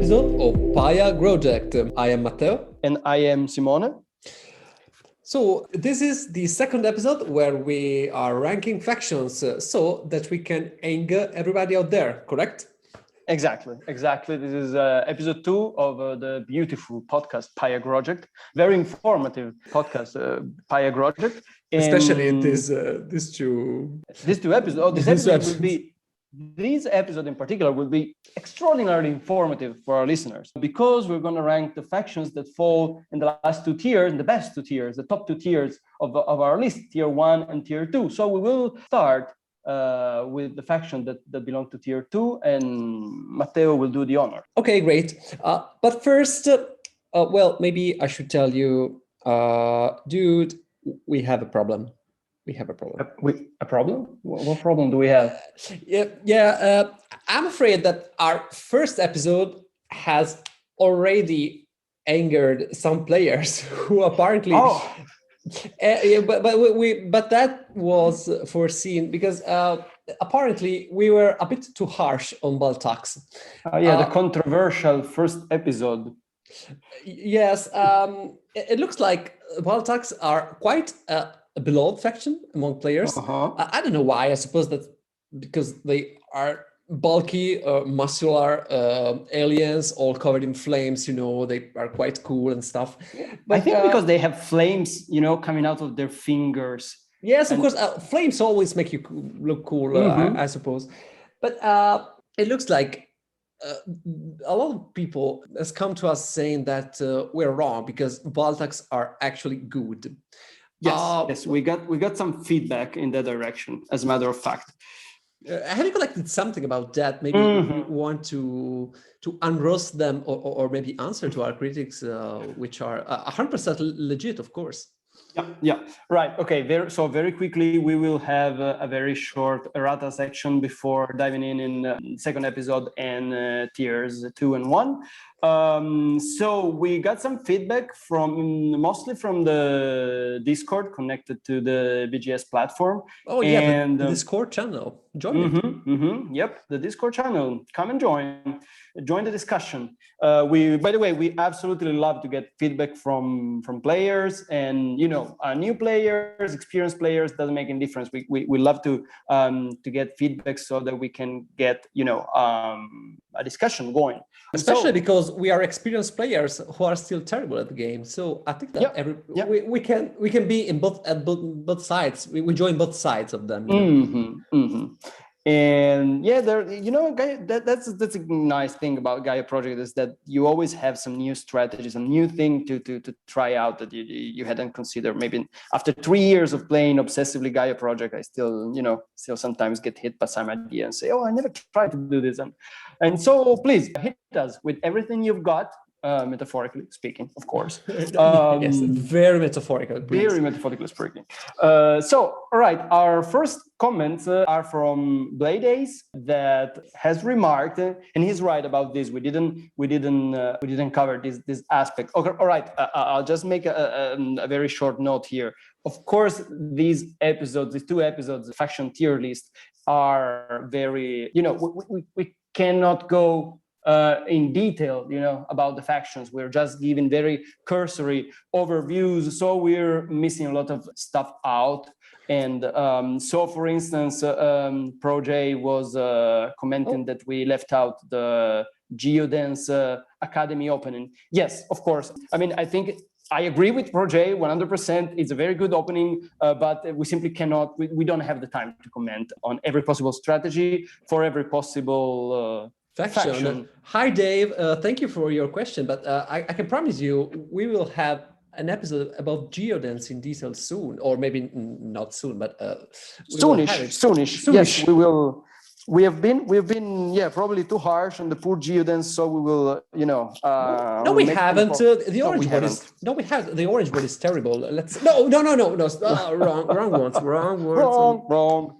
episode of Paiagroject. I am Matteo. And I am Simone. So this is the second episode where we are ranking factions so that we can anger everybody out there, correct? Exactly. This is episode 2 of the beautiful podcast Paiagroject. Very informative podcast, Paiagroject. Especially these two episodes. This episode in particular will be extraordinarily informative for our listeners because we're going to rank the factions that fall in the last two tiers, the best two tiers, the top two tiers of our list, tier 1 and tier 2. So we will start with the faction that belong to tier 2, and Matteo will do the honor. Okay, great. But first, maybe I should tell you, dude, we have a problem. A problem? What problem do we have? I'm afraid that our first episode has already angered some players who apparently. But that was foreseen because apparently we were a bit too harsh on Baltax. The controversial first episode. Yes, it looks like Baltax are quite a beloved faction among players. I don't know why. I suppose that's because they are bulky, muscular aliens, all covered in flames. They are quite cool and stuff. But I think because they have flames, coming out of their fingers. Yes, of course. Flames always make you look cool, I suppose. But it looks like a lot of people has come to us saying that we're wrong because Baltax are actually good. Yes, we got some feedback in that direction, as a matter of fact. Have you collected something about that? Maybe you want to unroast them or maybe answer to our critics, which are 100% legit, of course. Yeah. Right. Okay. Very quickly, we will have a very short errata section before diving in second episode and tiers 2 and 1. So we got some feedback mostly from the Discord connected to the BGS platform. The Discord channel. Join it. Yep, the Discord channel. Come and join the discussion. We absolutely love to get feedback from players, and new players, experienced players, doesn't make any difference. We love to get feedback so that we can get a discussion going. Especially because we are experienced players who are still terrible at the game. So I think that we can be in both sides. We join both sides of them. And that's a nice thing about Gaia Project is that you always have some new strategies, a new thing to try out that you hadn't considered. Maybe after 3 years of playing obsessively Gaia Project, I still sometimes get hit by some idea and say, I never tried to do this. And so please hit us with everything you've got. Metaphorically speaking, of course. Yes, very metaphorical. Please. Very metaphorically speaking. All right. Our first comments are from Blade Ace that has remarked, and he's right about this. We didn't cover this aspect. Okay. All right. I'll just make a very short note here. Of course, these two episodes, the faction tier list, are very. We cannot go in detail, about the factions. We're just giving very cursory overviews, so we're missing a lot of stuff out. And so, for instance, ProJ was commenting that we left out the Geodance Academy opening. Yes, of course. I mean, I think I agree with ProJ 100%. It's a very good opening, but we simply cannot. We don't have the time to comment on every possible strategy for every possible. Faction. Hi, Dave. Thank you for your question, but I can promise you we will have an episode about Geodance in detail soon, or maybe not soon, but soonish. Yes, we will. We have been probably too harsh on the poor Geodance, so we will no, we haven't. The orange one is no, we have the orange one is terrible. Wrong words. Wrong.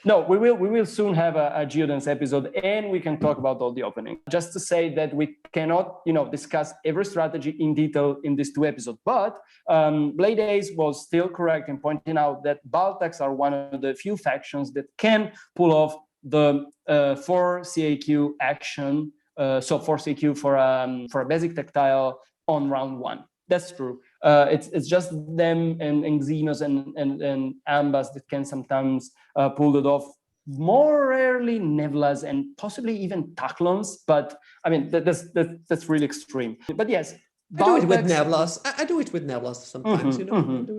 No, we will soon have a Geodance episode, and we can talk about all the opening. Just to say that we cannot, discuss every strategy in detail in these 2 episodes. But Blade Ace was still correct in pointing out that Baltax are one of the few factions that can pull off the 4 CAQ action so force EQ for a basic tactile on round one. That's true. It's just them and Xenos and Ambas that can sometimes pull it off. More rarely Neblas and possibly even Taklons, but I mean that's really extreme. But yes, I do it with Neblas. I do it with Neblas sometimes,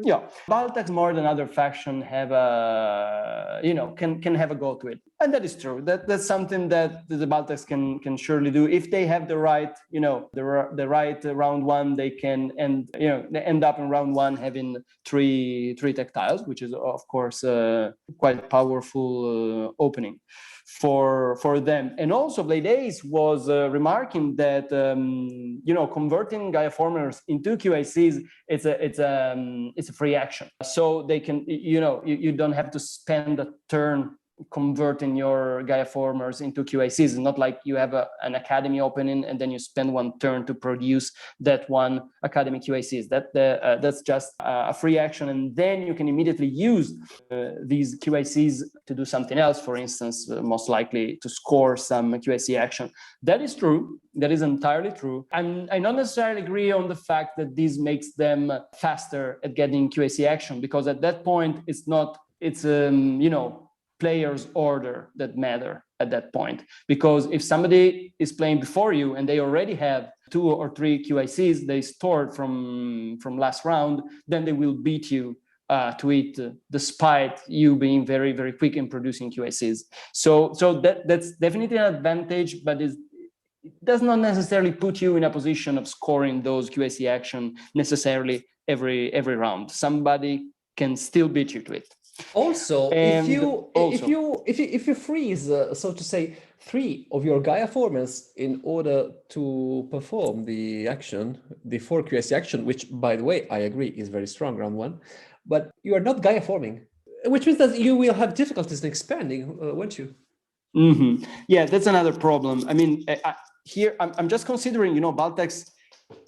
Yeah, Baltax more than other faction have a can have a go to it, and that is true. That's something that the Baltax can surely do if they have the right the right round one. They can they end up in round one having three tactiles, which is of course quite powerful opening for them. And also Blade Ace was remarking that converting Gaia formers into QACs, it's a free action, so they can you don't have to spend a turn converting your Gaia formers into QACs. It's not like you have an academy opening and then you spend one turn to produce that one academy QACs. That's just a free action, and then you can immediately use these QACs to do something else. For instance, most likely to score some QAC action. That is true. That is entirely true. I don't necessarily agree on the fact that this makes them faster at getting QAC action, because at that point it's players' order that matter at that point. Because if somebody is playing before you and they already have 2 or 3 QICs they stored from last round, then they will beat you to it, despite you being very, very quick in producing QICs. So that's definitely an advantage, but it does not necessarily put you in a position of scoring those QIC action necessarily every round. Somebody can still beat you to it. Also, if you freeze, so to say, 3 of your Gaia formers in order to perform the action, the 4 QSC action, which, by the way, I agree is very strong round 1, but you are not Gaia forming, which means that you will have difficulties in expanding, won't you? Mm-hmm. Yeah, that's another problem. I mean, here I'm just considering, Baltax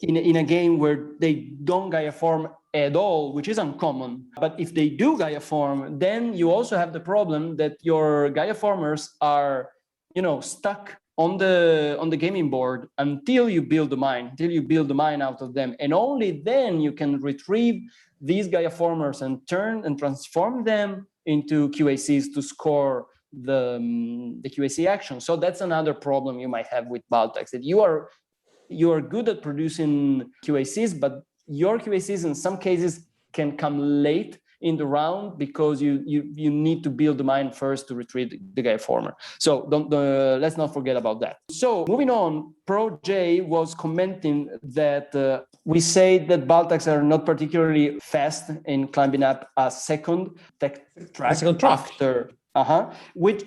in a game where they don't Gaia form at all, which is uncommon. But if they do Gaia form, then you also have the problem that your Gaia formers are, stuck on the gaming board until you build the mine out of them, and only then you can retrieve these Gaia formers and turn and transform them into QACs to score the QAC action. So that's another problem you might have with Baltax, that you are good at producing QACs, but your QACs in some cases can come late in the round because you need to build the mine first to retrieve the Gaia former. So let's not forget about that. So moving on, Pro J was commenting that we say that Baltax are not particularly fast in climbing up a second tech track after. Which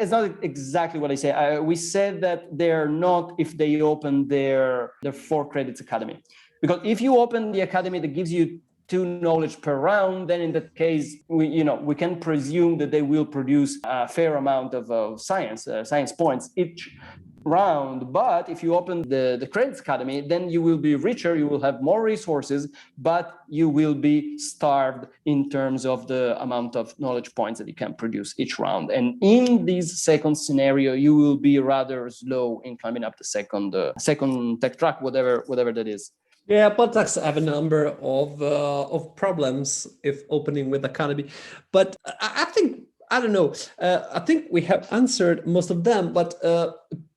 is not exactly what I say. We said that they're not if they open their 4 credits academy. Because if you open the academy that gives you 2 knowledge per round, then in that case, we can presume that they will produce a fair amount of science points each round. But if you open the credits academy, then you will be richer, you will have more resources, but you will be starved in terms of the amount of knowledge points that you can produce each round. And in this second scenario, you will be rather slow in climbing up the second tech track, whatever that is. Yeah, Baltax have a number of problems if opening with academy, but I think, I don't know, I think we have answered most of them, but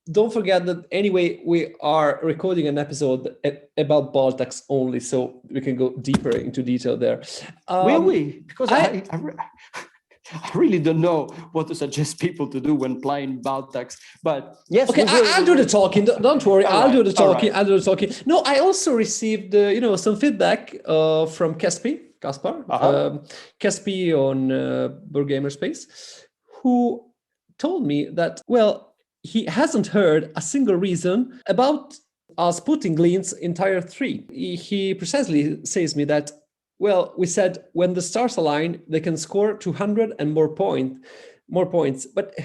don't forget that anyway, we are recording an episode about Baltax only, so we can go deeper into detail there. Will we? Because I really don't know what to suggest people to do when playing Baltax, but yes. Okay, I'll do the talking. Don't worry, I'll do the talking. I'll do the talking. No, I also received some feedback from Caspar, Caspi on Board Gamer Space, who told me that, well, he hasn't heard a single reason about us putting Gleans in tier 3. He precisely says me that, well, we said when the stars align, they can score 200 and more points. But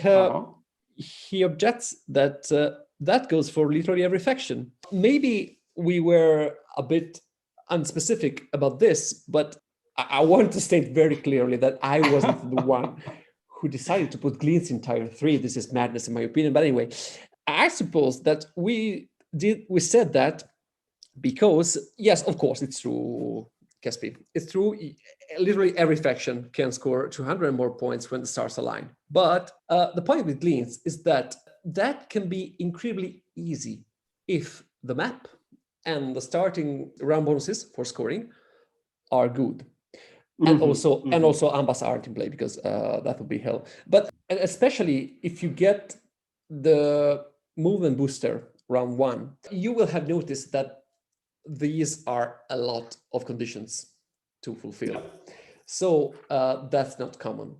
he objects that that goes for literally every faction. Maybe we were a bit unspecific about this, but I want to state very clearly that I wasn't the one who decided to put Gleans in tier 3. This is madness in my opinion. But anyway, I suppose that we said that because, yes, of course, it's true, Caspi. It's true. Literally every faction can score 200 and more points when the stars align. But the point with Gleans is that can be incredibly easy if the map and the starting round bonuses for scoring are good. And also Ambas aren't in play, because that would be hell. But especially if you get the movement booster round 1, you will have noticed that these are a lot of conditions to fulfill. So that's not common.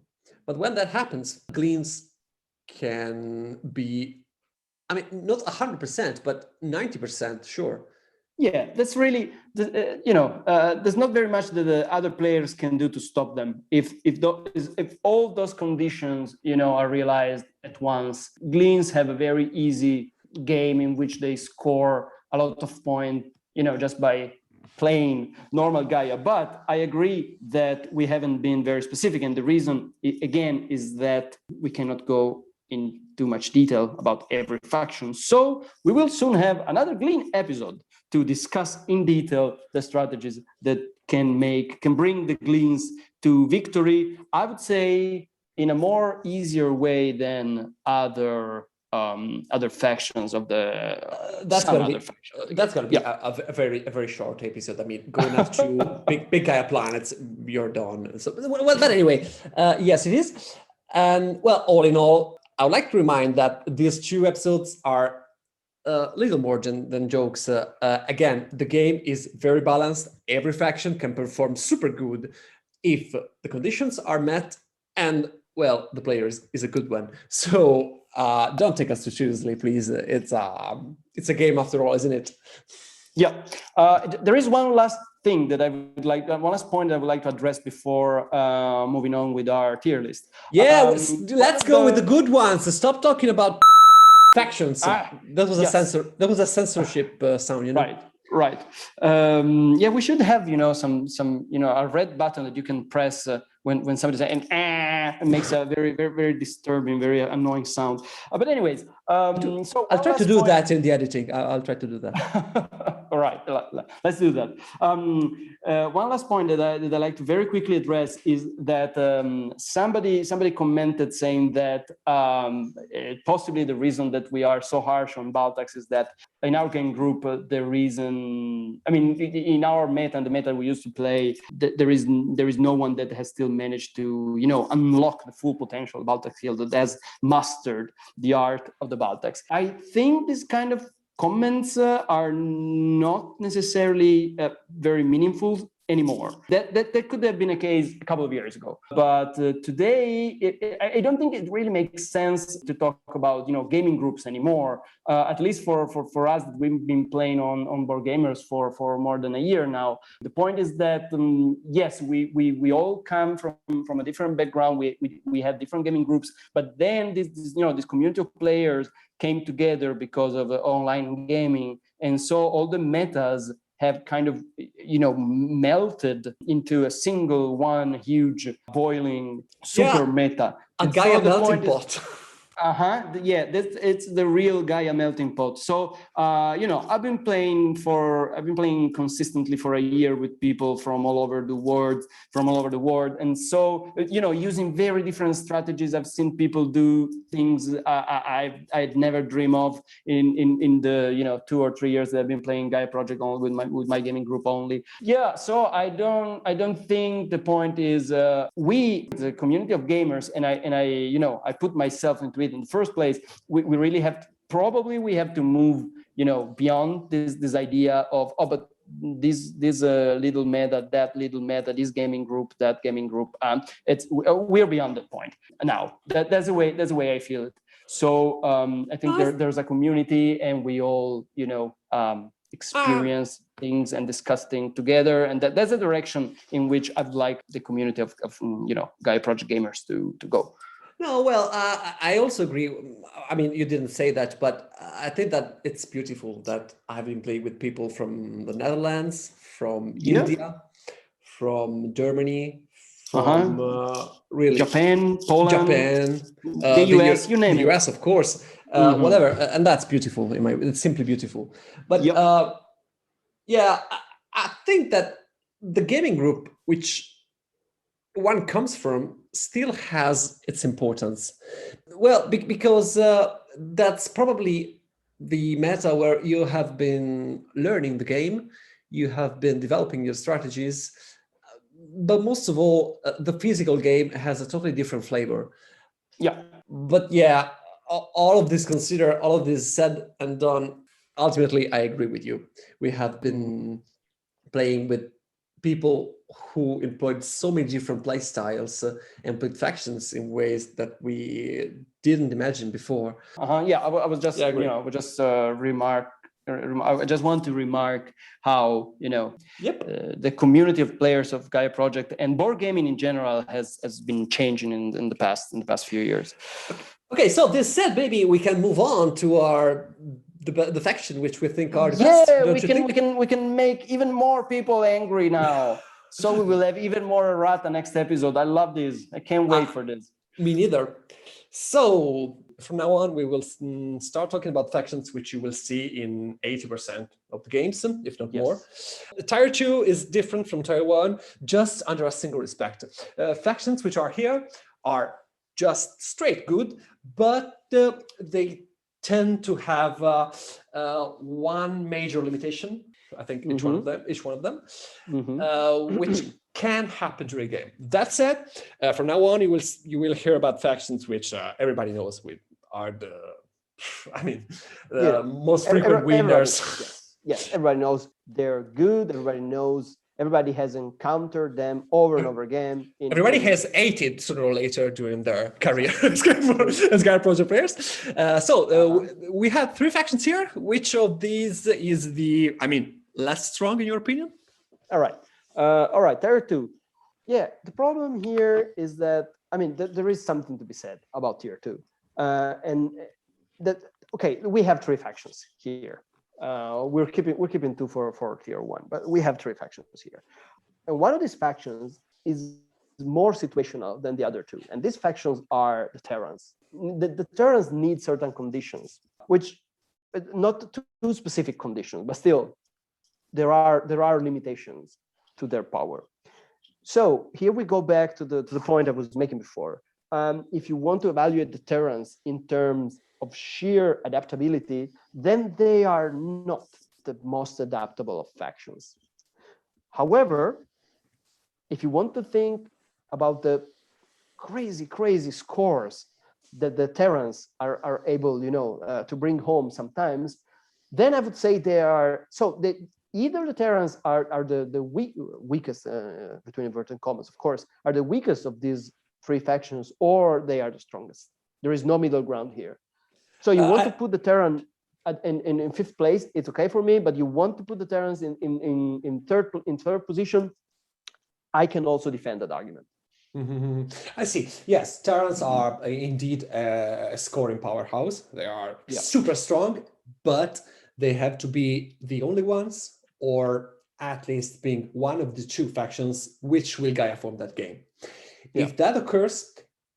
But when that happens, Gleans can be, I mean, not 100%, but 90% sure. Yeah, that's really, there's not very much that the other players can do to stop them. If all those conditions, are realized at once, Gleans have a very easy game in which they score a lot of points, just by playing normal Gaia. But I agree that we haven't been very specific. And the reason, again, is that we cannot go in too much detail about every faction. So we will soon have another Glean episode to discuss in detail the strategies that can bring the Gleans to victory, I would say, in a more easier way than other factions of the that's gonna be a very short episode. I mean, going up to big Gaia planets, you're done. So, well, but anyway, yes, it is. And well, all in all, I would like to remind that these 2 episodes are little more than jokes. Again, the game is very balanced. Every faction can perform super good if the conditions are met, and well, the player is a good one. So don't take us too seriously, please. It's a game after all, isn't it? Yeah. There is one last thing that one last point that I would like to address before moving on with our tier list. Yeah, let's go with the good ones. Stop talking about factions. That was a censorship sound, Right. Yeah, we should have, some a red button that you can press when somebody says it makes a very, very, very disturbing, very annoying sound. But anyways, so I'll try to do that in the editing. I'll try to do that. All right, let's do that. One last point that I like to very quickly address is that somebody commented saying that possibly the reason that we are so harsh on Baltax is that in our game group, in our meta and the meta we used to play, there is no one that has still managed to, unlock the full potential of Baltax Hill, that has mastered the art of the Baltax. I think this kind of comments are not necessarily very meaningful anymore. That could have been a case a couple of years ago, but today I don't think it really makes sense to talk about gaming groups anymore. At least for us, that we've been playing on Board Gamers for more than a year now. The point is that yes, we all come from a different background. We have different gaming groups, but then this community of players came together because of online gaming, and so all the metas have kind of, melted into a single one huge boiling super meta. A Gaia melting pot. Yeah, it's the real Gaia melting pot. So I've been playing consistently for a year with people from all over the world, and so using very different strategies. I've seen people do things I'd never dream of in the 2 or 3 years that I've been playing Gaia Project only with my gaming group only. Yeah, so I don't think the point is we, the community of gamers, and I put myself into it in the first place. We really have to move beyond this idea of but this little meta, that little meta, this gaming group, that gaming group. We're beyond that point now. That's the way I feel it. So I think there's a community, and we all experience things and discuss things together, and that's the direction in which I'd like the community of Gaia Project gamers to go. No, well, I also agree. I mean, you didn't say that, but I think that it's beautiful that I've been playing with people from the Netherlands, from India, from Germany, from really Japan, Poland, the US, you name it. The US, of course. whatever, and that's beautiful. It's simply beautiful. But yeah, I think that the gaming group, which one comes from, still has its importance. Well, because that's probably the meta where you have been learning the game, you have been developing your strategies, but most of all, the physical game has a totally different flavor. Yeah. But yeah, all of this considered, all of this said and done, ultimately, I agree with you. We have been playing with people who employed so many different play styles and played factions in ways that we didn't imagine before. Yeah, I was just, I just want to remark how, the community of players of Gaia Project and board gaming in general has been changing in the past few years. Okay, so this said, maybe we can move on to the faction which we think are the best. Yeah, we can make even more people angry now. So we will have even more errata next episode. I love this. I can't wait for this. Me neither. So from now on, we will start talking about factions which you will see in 80% of the games, if not more. Tier 2 is different from Tier 1, just under a single respect. Factions which are here are just straight good, but they tend to have one major limitation. I think each one of them, which can happen during a game. That said, from now on, you will hear about factions which everybody knows are the most frequent winners. Yes, everybody knows they're good. Everybody has encountered them over and over again. Everybody has hated sooner or later during their career as Gaia Project players. We have 3 factions here. Which of these is less strong in your opinion? All right. Tier 2. Yeah, the problem here is that there is something to be said about Tier 2, we have 3 factions here. We're keeping 2 for Tier 1, but we have 3 factions here, and one of these factions is more situational than the other 2, and these factions are the Terrans. The Terrans need certain conditions, which not too specific conditions, but still there are limitations to their power. So here we go back to the point I was making before. If you want to evaluate the Terrans in terms of sheer adaptability, then they are not the most adaptable of factions. However, if you want to think about the crazy scores that the Terrans are able, to bring home sometimes, then I would say either the Terrans are the weakest, between inverted commas, of course, are the weakest of these 3 factions, or they are the strongest. There is no middle ground here. So you want to put the Terran in 5th place, it's okay for me, but you want to put the Terrans in third position, I can also defend that argument. I see. Yes, Terrans are indeed a scoring powerhouse. They are super strong, but they have to be the only ones, or at least being one of the 2 factions which will Gaia form that game. If that occurs,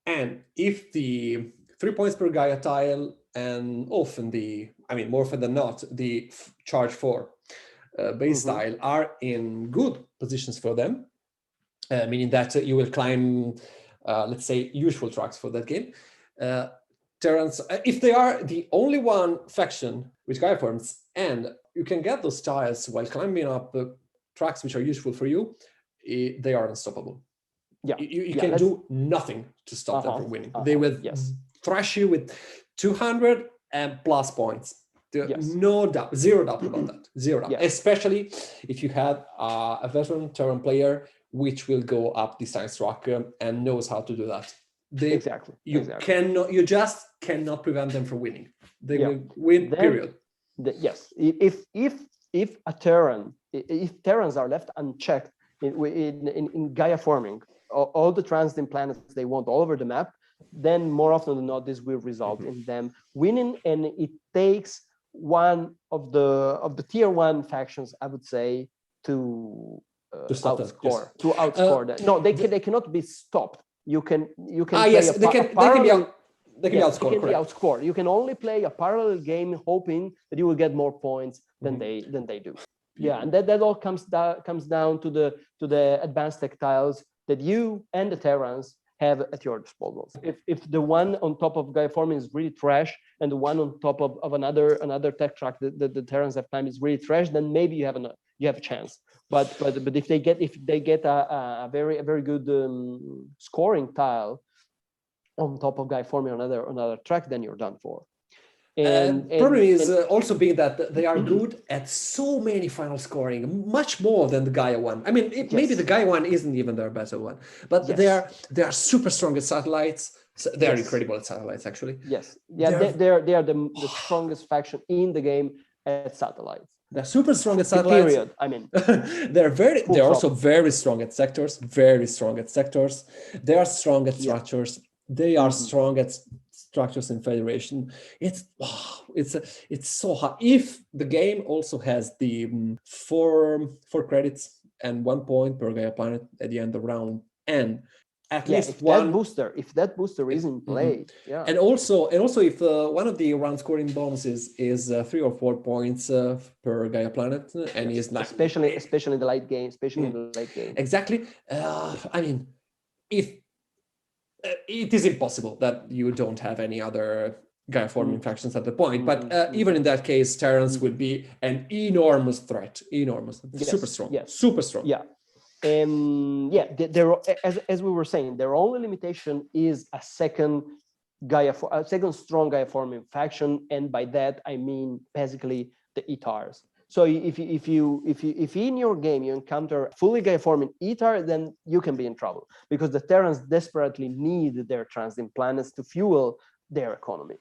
and if the 3 points per Gaia tile, and often more often than not, the charge 4 base tile are in good positions for them, meaning that you will climb, let's say, usual tracks for that game. Terrans, if they are the only one faction which Gaia forms, and you can get those tiles while climbing up tracks which are useful for you, they are unstoppable. You can do nothing to stop them from winning. They will thrash you with 200 and plus points. No doubt, zero doubt about that. Zero doubt. Especially if you have a veteran Terran player which will go up the science track and knows how to do that. You just cannot prevent them from winning. They will win, period. If Terrans are left unchecked in Gaia forming all the transiting planets they want all over the map, then more often than not, this will result in them winning, and it takes one of the Tier 1 factions, I would say, to outscore that. No, they cannot be stopped. You can play a They can be outscored. They can be outscored. You can only play a parallel game hoping that you will get more points than they do. Yeah, and that all comes down to the advanced tech tiles that you and the Terrans have at your disposal. If the one on top of Gaiaforming is really trash, and the one on top of another tech track that the Terrans have time is really trash, then maybe you have a chance. But if they get a very good scoring tile on top of Gaiaforming another track, then you're done for. And problem is also being that they are good at so many final scoring, much more than the Gaia one. I mean, maybe the Gaia one isn't even their better one, but they are super strong at satellites. So they are incredible at satellites, actually. Yes, yeah, they are the strongest faction in the game at satellites. They're super strong at satellites. Period. I mean, they're also very strong at sectors. Very strong at sectors. They are strong at structures. They are strong at structures in Federation. It's so hard. If the game also has the 4 credits and 1 point per Gaia planet at the end of round, and at least if that booster is in play, and also if one of the round scoring bonuses is 3 or 4 points per Gaia planet, and is not especially in the late game, exactly. I mean, if it is impossible that you don't have any other Gaia-forming factions at the point, but even in that case, Terrans would be an enormous threat. Super strong. Yeah. There, as we were saying, their only limitation is a second strong Gaia-forming faction, and by that I mean basically the Itars. So if in your game you encounter fully Gaia-forming Itar, then you can be in trouble, because the Terrans desperately need their transit planets to fuel their economy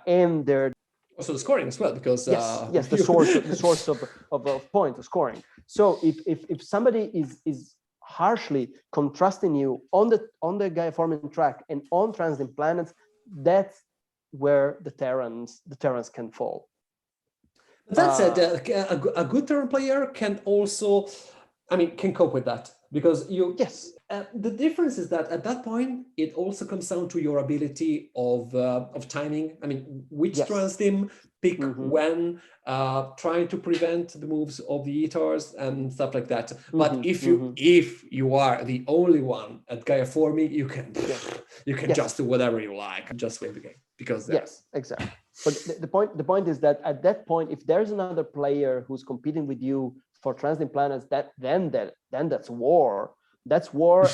and their also the scoring as well, because the source of point of scoring. So if somebody is harshly contrasting you on the Gaia-forming track and on transit planets, that's where the Terrans can fall. That said, a good Terran player can also, can cope with that, because the difference is that at that point it also comes down to your ability of timing. I mean, which transdim pick when, trying to prevent the moves of the Itars and stuff like that. But if you are the only one at Gaia-forming, you can just do whatever you like, just win the game, because exactly. But the point is that at that point, if there's another player who's competing with you for transit planets, then that's war. That's war,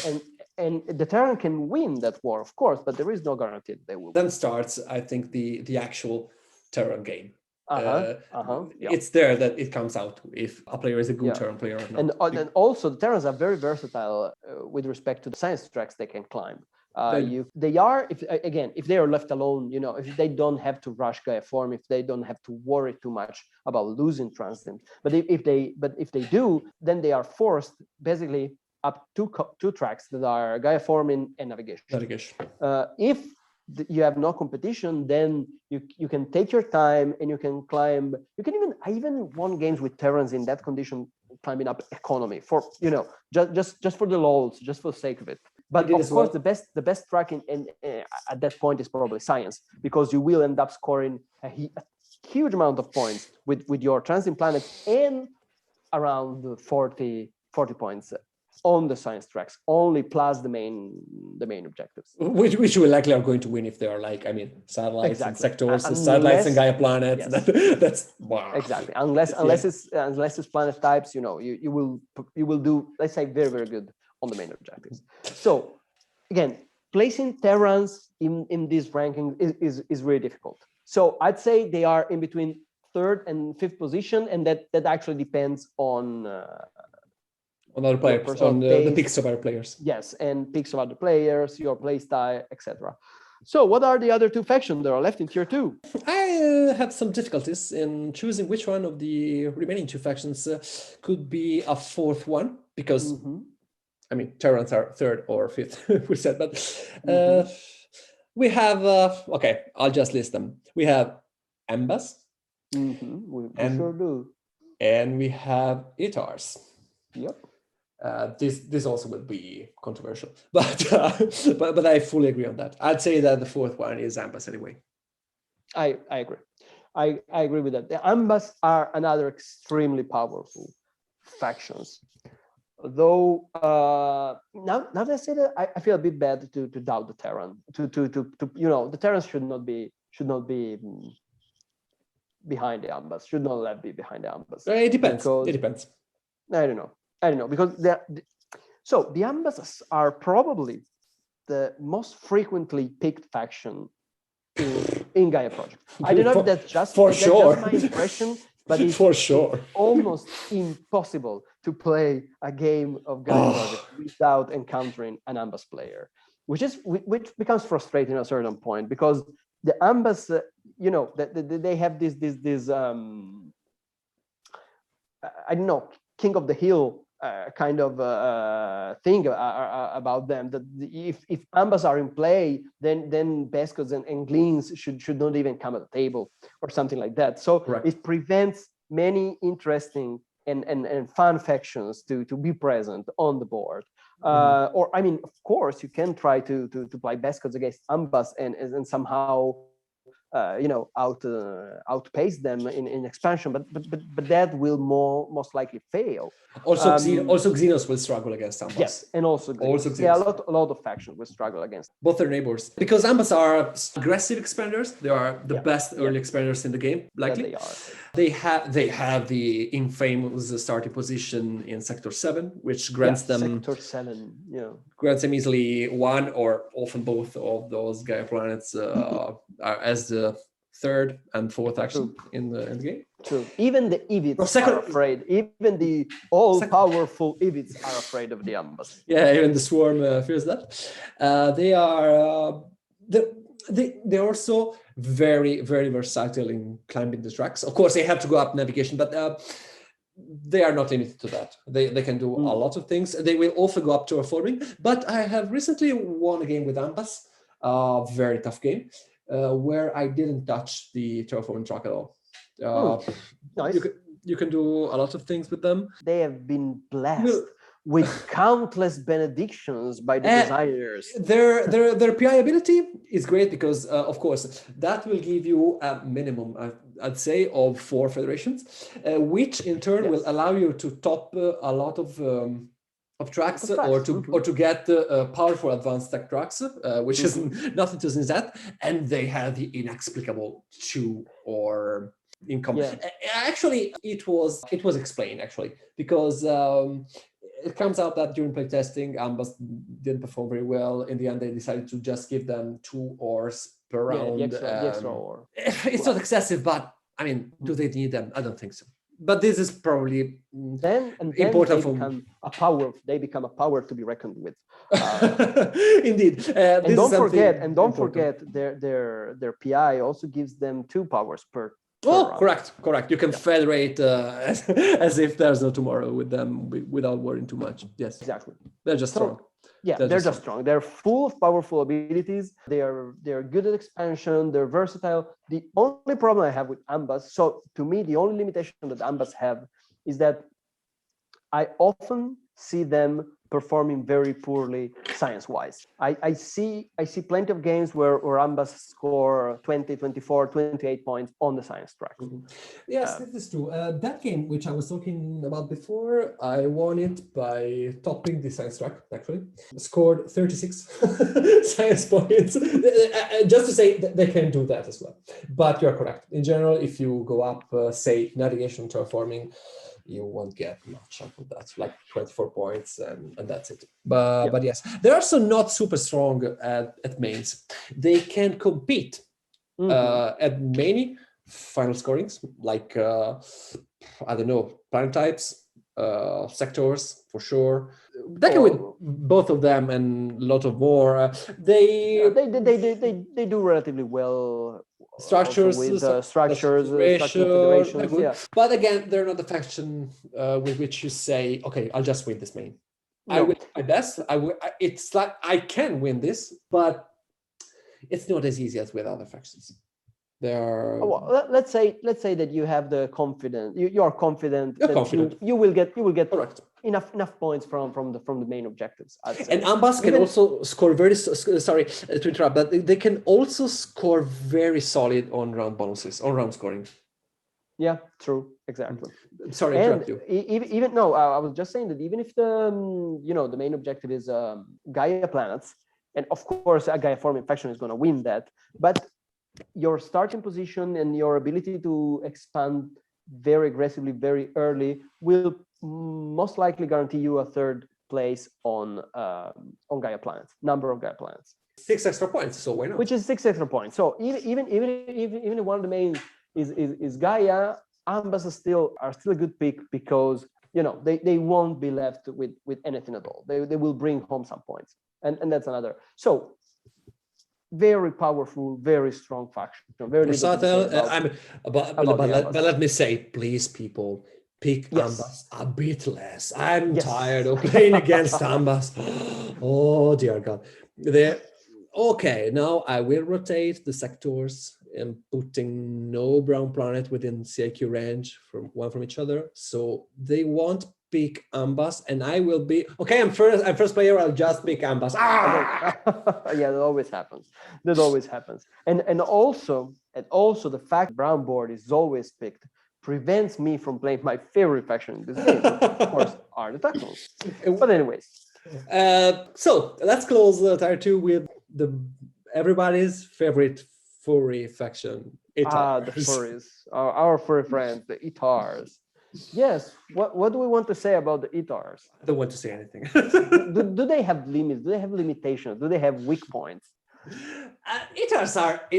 and the Terran can win that war, of course, but there is no guarantee they will. Then starts, I think, the actual Terran game. It's there that it comes out if a player is a good Terran player or not. And also, the Terrans are very versatile with respect to the science tracks they can climb. If they are left alone, if they don't have to rush Gaia-form, if they don't have to worry too much about losing transit, but if they do, then they are forced basically up two tracks that are Gaia-forming and navigation. If you have no competition, then you can take your time and you can climb. I even won games with Terrans in that condition, climbing up economy for just for the lols, just for the sake of it. But of course, the best track at that point is probably science, because you will end up scoring a huge amount of points with your transit planet and around 40 points on the science tracks only, plus the main objectives, which we likely are going to win if they are satellites and sectors, satellites and Gaia planets. That's wow. Exactly, unless it's planet types, you will do, let's say, very, very good on the main objectives. So again, placing Terrans in this ranking is really difficult. So I'd say they are in between 3rd and 5th position, and that actually depends on other players, on the picks of other players. Yes, and picks of other players, your play style, etc. So what are the other 2 factions that are left in tier 2? I had some difficulties in choosing which one of the remaining 2 factions could be a 4th one, because Terrans are 3rd or 5th, we said, but we have, I'll just list them. We have Ambas, we sure do. And we have Itars. Yep. This also will be controversial, but I fully agree on that. I'd say that the fourth one is Ambas anyway. I agree. I agree with that. The Ambas are another extremely powerful factions. Though now that I say that, I feel a bit bad to doubt the Terran. To the Terrans should not be behind the Ambas. Should not be behind the Ambas. It depends. It depends. I don't know because the Ambas are probably the most frequently picked faction in Gaia Project. I don't know if that's just my impression, but it's for sure almost impossible to play a game of Gaia Project without encountering an Ambas player, which becomes frustrating at a certain point because the Ambas, they have this I don't know, King of the Hill kind of thing about them, that if Ambas are in play, then Bescots and Gleans should not even come at the table or something like that. So Correct. It prevents many interesting and fun factions to be present on the board. Or I mean, of course, you can try to play Bescots against Ambas and somehow outpace them in expansion, but that will most likely fail. Also, Xenos will struggle against Ambas. Yes, and also Xenos. Yeah, a lot of factions will struggle against both their neighbors because Ambas are aggressive expanders. They are the best early expanders in the game, likely. They have the infamous starting position in Sector 7, which grants them Sector 7, grants them easily one or often both of those Gaia planets as the third and fourth action in the game. True. Even the Ivits are afraid. Even the all-powerful Ivits are afraid of the Ambas. Yeah, even the swarm fears that. They are they're also very, very versatile in climbing the tracks. Of course, they have to go up navigation, but they are not limited to that. They can do a lot of things. They will also go up terraforming. But I have recently won a game with Ambas, a very tough game, where I didn't touch the terraforming track at all. Nice. You can do a lot of things with them. They have been blessed with countless benedictions by the designers. Their PI ability is great because, of course, that will give you a minimum, I'd say, of 4 federations, which in turn will allow you to top a lot of tracks or to get powerful advanced tech tracks, which is nothing to sneeze at, and they have the inexplicable 2 or income. Actually, it was explained because it comes out that during playtesting, Ambas didn't perform very well. In the end, they decided to just give them 2 ors per round. The extra or. It's not excessive, but I mean, do they need them? I don't think so. But this is probably important for they become a power to be reckoned with. Indeed. And don't forget their PI also gives them 2 powers per round. Correct. You can federate as if there's no tomorrow with them without worrying too much. Yes, exactly. They're just strong. Yeah, they're just strong. They're full of powerful abilities. They're good at expansion. They're versatile. The only problem I have with Ambas, so to me, the only limitation that Ambas have is that I often see them performing very poorly science-wise. I see plenty of games where Ambas score 20, 24, 28 points on the science track. Yes, this is true. That game, which I was talking about before, I won it by topping the science track, actually. Scored 36 science points. Just to say that they can do that as well. But you're correct. In general, if you go up, say, navigation, terraforming, you won't get much out of that, like 24 points, and that's it. But yes, they're also not super strong at mains. They can compete at many final scorings, like I don't know, planet types, sectors for sure. They can win both of them and a lot of more. They do relatively well. Structures with structure federations, But again, they're not the faction with which you say, okay, I'll just win this main. No. I will do my best. It's like I can win this, but it's not as easy as with other factions. Let's say that you have the confidence. You're confident. You will get correct. enough points from the main objectives, I'd say. And Ambas can also score sorry to interrupt, but they can also score very solid on round bonuses, on round scoring. Yeah, true, exactly. Sorry to interrupt you. Even no, I was just saying that even if the the main objective is Gaia planets, and of course a Gaia forming faction is going to win that, but your starting position and your ability to expand very aggressively very early will most likely guarantee you a third place on Gaia planets, number of Gaia planets. 6 extra points, so why not? Which is 6 extra points. So even if one of the main is Gaia, Ambas are still a good pick because they won't be left with anything at all. They will bring home some points, and that's another. So very powerful, very strong faction. Very versatile. But let me say, please, people, pick Ambas a bit less. I'm tired of playing against Ambas. Oh dear God. Okay, now I will rotate the sectors and putting no brown planet within CIQ range from each other. So they won't pick Ambas, and I will be okay. I'm first player. I'll just pick Ambas. Yeah, that always happens. And also the fact brown board is always picked prevents me from playing my favorite faction in this game, which of course are the Taklons. But anyways, so let's close tier 2 with everybody's favorite furry faction. Itars. The furries, our furry friends, the Itars. Yes. What do we want to say about the Itars? I don't want to say anything. do they have limits? Do they have limitations? Do they have weak points? Itars are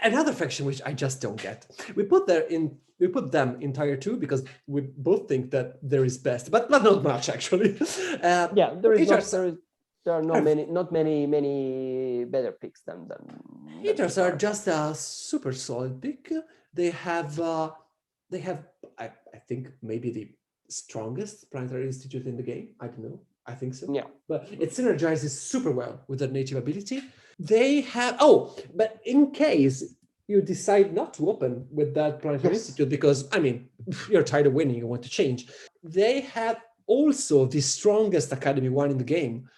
another faction which I just don't get. We put them in tier 2 because we both think that there is best, but not much actually. There are not many better picks than Itars are just a super solid pick. They have I think maybe the strongest planetary institute in the game. I don't know. I think so. Yeah. But it synergizes super well with their native ability. They have but in case you decide not to open with that planetary institute because you're tired of winning, you want to change. They have also the strongest Academy 1 in the game,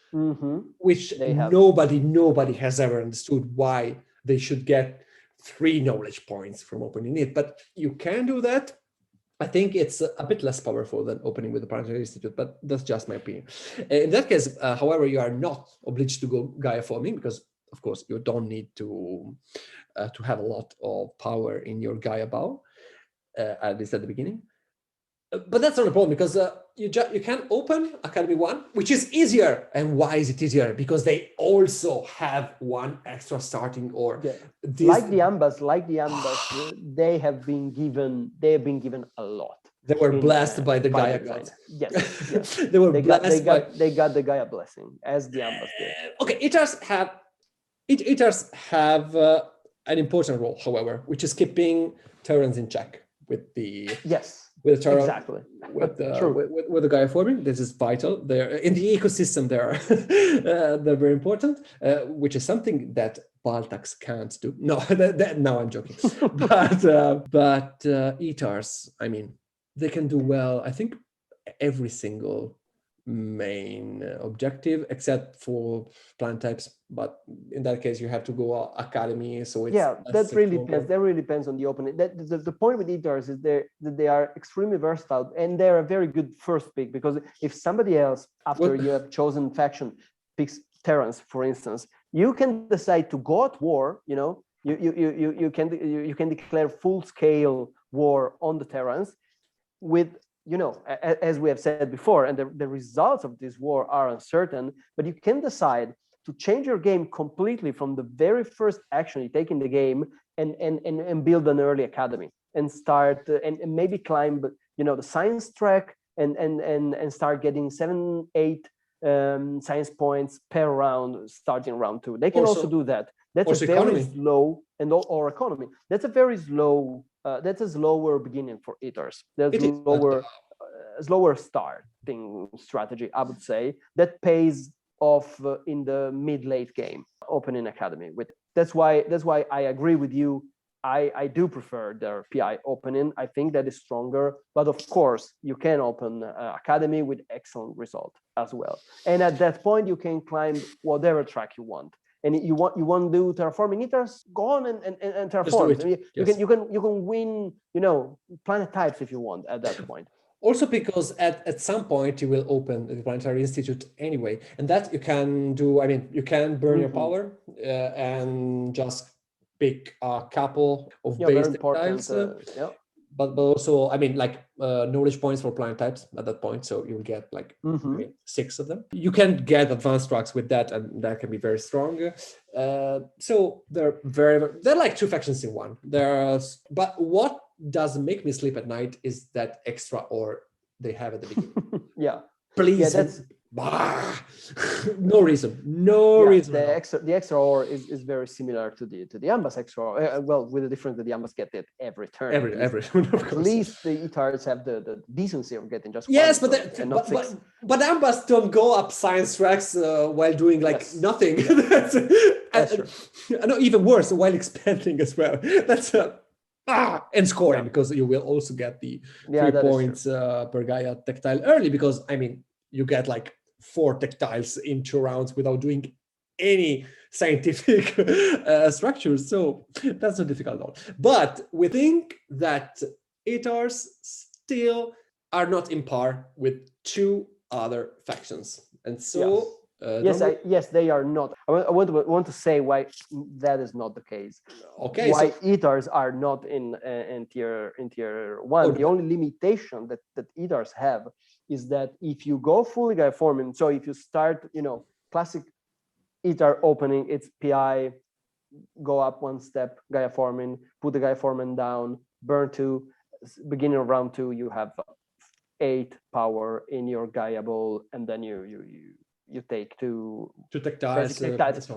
which nobody has ever understood why they should get 3 knowledge points from opening it. But you can do that. I think it's a bit less powerful than opening with the Planetary Institute, but that's just my opinion. In that case, however, you are not obliged to go Gaia forming because, of course, you don't need to have a lot of power in your Gaia bow, at least at the beginning. But that's not a problem because you can open Academy 1, which is easier. And why is it easier? Because they also have 1 extra starting ore. Yeah. Like the Ambas, they have been given a lot. They were blessed by the Gaia gods. Yes. They were blessed. They got the Gaia blessing as the Ambas did. Okay, Itars have an important role, however, which is keeping Terrans in check with the with the Terran, exactly. with the Gaia forming. This is vital. They're in the ecosystem. They're very important, which is something that Baltax can't do. No, no, I'm joking. but Itars, they can do well. I think every single main objective except for plant types, but in that case you have to go academy, so it's that really depends on the opening. The point with Itars is that they are extremely versatile and they're a very good first pick, because if somebody else after you have chosen faction picks Terrans, for instance, you can decide to go at war. You can declare full-scale war on the Terrans with, as we have said before, and the results of this war are uncertain, but you can decide to change your game completely from the very first action you take in the game and build an early academy and start and maybe climb the science track and start getting 7-8 science points per round starting round 2. They can also do that. That's a very slow or economy. That's a very slow. That's a slower beginning for Itars. That's slower starting strategy, I would say, that pays off in the mid-late game, opening academy. That's why I agree with you. I do prefer their PI opening. I think that is stronger, but of course you can open Academy with excellent result as well. And at that point you can climb whatever track you want. And you want to do terraforming Itars, go on and terraform. I mean, you can win, planet types if you want at that point. Also because at some point you will open the Planetary Institute anyway, and that you can do. I mean, you can burn your power and just pick a couple of base tiles. But also, I mean, like knowledge points for planet types at that point, so you'll get like 6 of them. You can get advanced tracks with that, and that can be very strong. So they're they're like 2 factions in one. But what does make me sleep at night is that extra ore they have at the beginning. Please. No reason. The extra ore is very similar to the Ambas extra ore. Well, with the difference that the Ambas get it every turn. Every at least the Itars have the decency of getting just but Ambas don't go up science tracks while doing nothing. That's true. No, even worse, while expanding as well. That's and scoring, because you will also get the 3 points per Gaia tactile early, because I mean you get like 4 tactiles in 2 rounds without doing any scientific structures. So that's not difficult at all. But we think that Itars still are not in par with 2 other factions. And so yes, they are not. I want to say why that is not the case. Okay, why Itars are not in tier 1. Okay. The only limitation that Itars have is that if you go fully Gaia forming, so if you start, classic Itar opening, it's PI, go up 1 step, Gaia forming, put the Gaia forming down, burn 2, beginning of round 2, you have 8 power in your Gaia ball, and then you take two tactiles,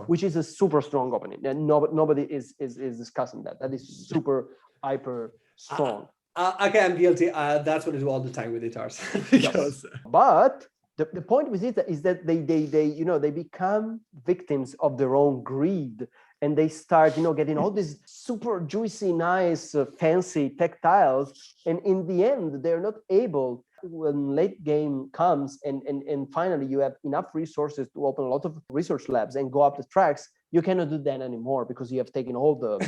which is a super strong opening, and nobody is discussing that. That is super hyper strong. Okay, I'm guilty. That's what I do all the time with Itars. But the point with it is that they become victims of their own greed, and they start getting all these super juicy, nice, fancy tactiles, and in the end they're not able. When late game comes and finally you have enough resources to open a lot of research labs and go up the tracks, you cannot do that anymore because you have taken all the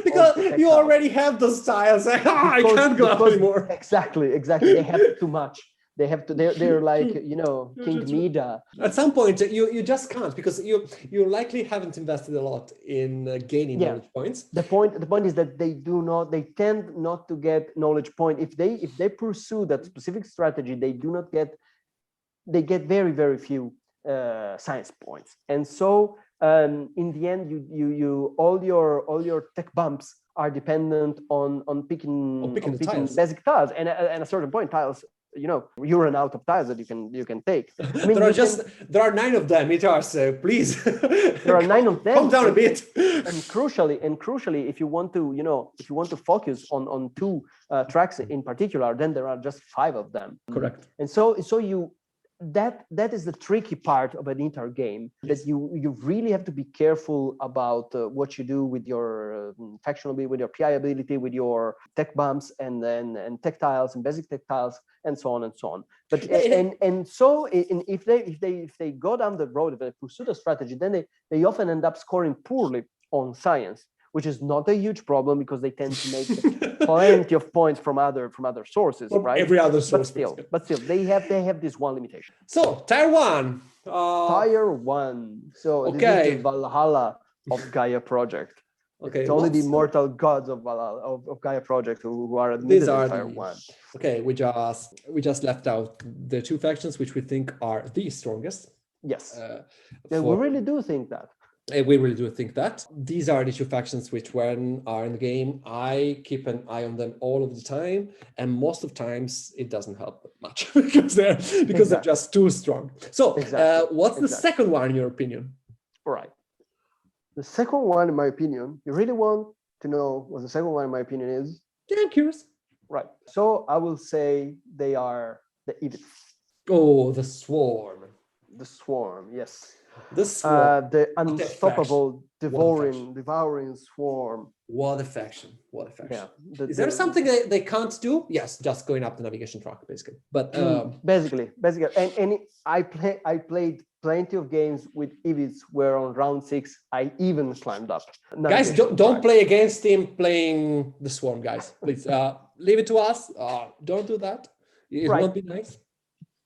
because you already have those tiles. I can't go up anymore. Exactly. They have too much. They have to. They're like King Mida. At some point, you just can't, because you likely haven't invested a lot in gaining knowledge points. The point is that they tend not to get knowledge point. If they pursue that specific strategy, they get very, very few science points, and so in the end, you all your tech bumps are dependent on picking basic tiles, and at a certain point, tiles. You run out of tiles that you can take. I mean, there are 9 of them. Itars, please. There are 9 of them. Calm down a bit. And crucially, if you want to focus on 2 tracks in particular, then there are just 5 of them. Correct. And so that is the tricky part of an Itar game, that you really have to be careful about what you do with your faction ability, with your PI ability, with your tech bumps and tactiles and basic tactiles and so on and so on. But if they go down the road, if they pursue the strategy, then they often end up scoring poorly on science, which is not a huge problem because they tend to make plenty of points from other sources, right? Every other source. But still, they have this one limitation. So tier 1. Tier 1. So this is the Valhalla of Gaia project. Okay. It's only the immortal gods of Valhalla of Gaia project who are admitted in tier 1. Okay, we just left out the 2 factions which we think are the strongest. Yes. We really do think that. We really do think that. These are the 2 factions which, when are in the game, I keep an eye on them all of the time, and most of times it doesn't help much because they're just too strong. So what's the second one in your opinion? All right. The second one, in my opinion, you really want to know what the second one, in my opinion, is? Yeah, I'm curious. Right. So I will say they are the Ivits. Oh, the Swarm. The Swarm, yes. This swarm, The unstoppable, devouring swarm. What a faction! What a faction! Yeah. Is there something they can't do? Yes, just going up the navigation track, basically. But basically, and I played plenty of games with Ivits where on round 6 I even climbed up. Guys, don't play against him playing the swarm, guys. Please leave it to us. Don't do that. It won't be nice.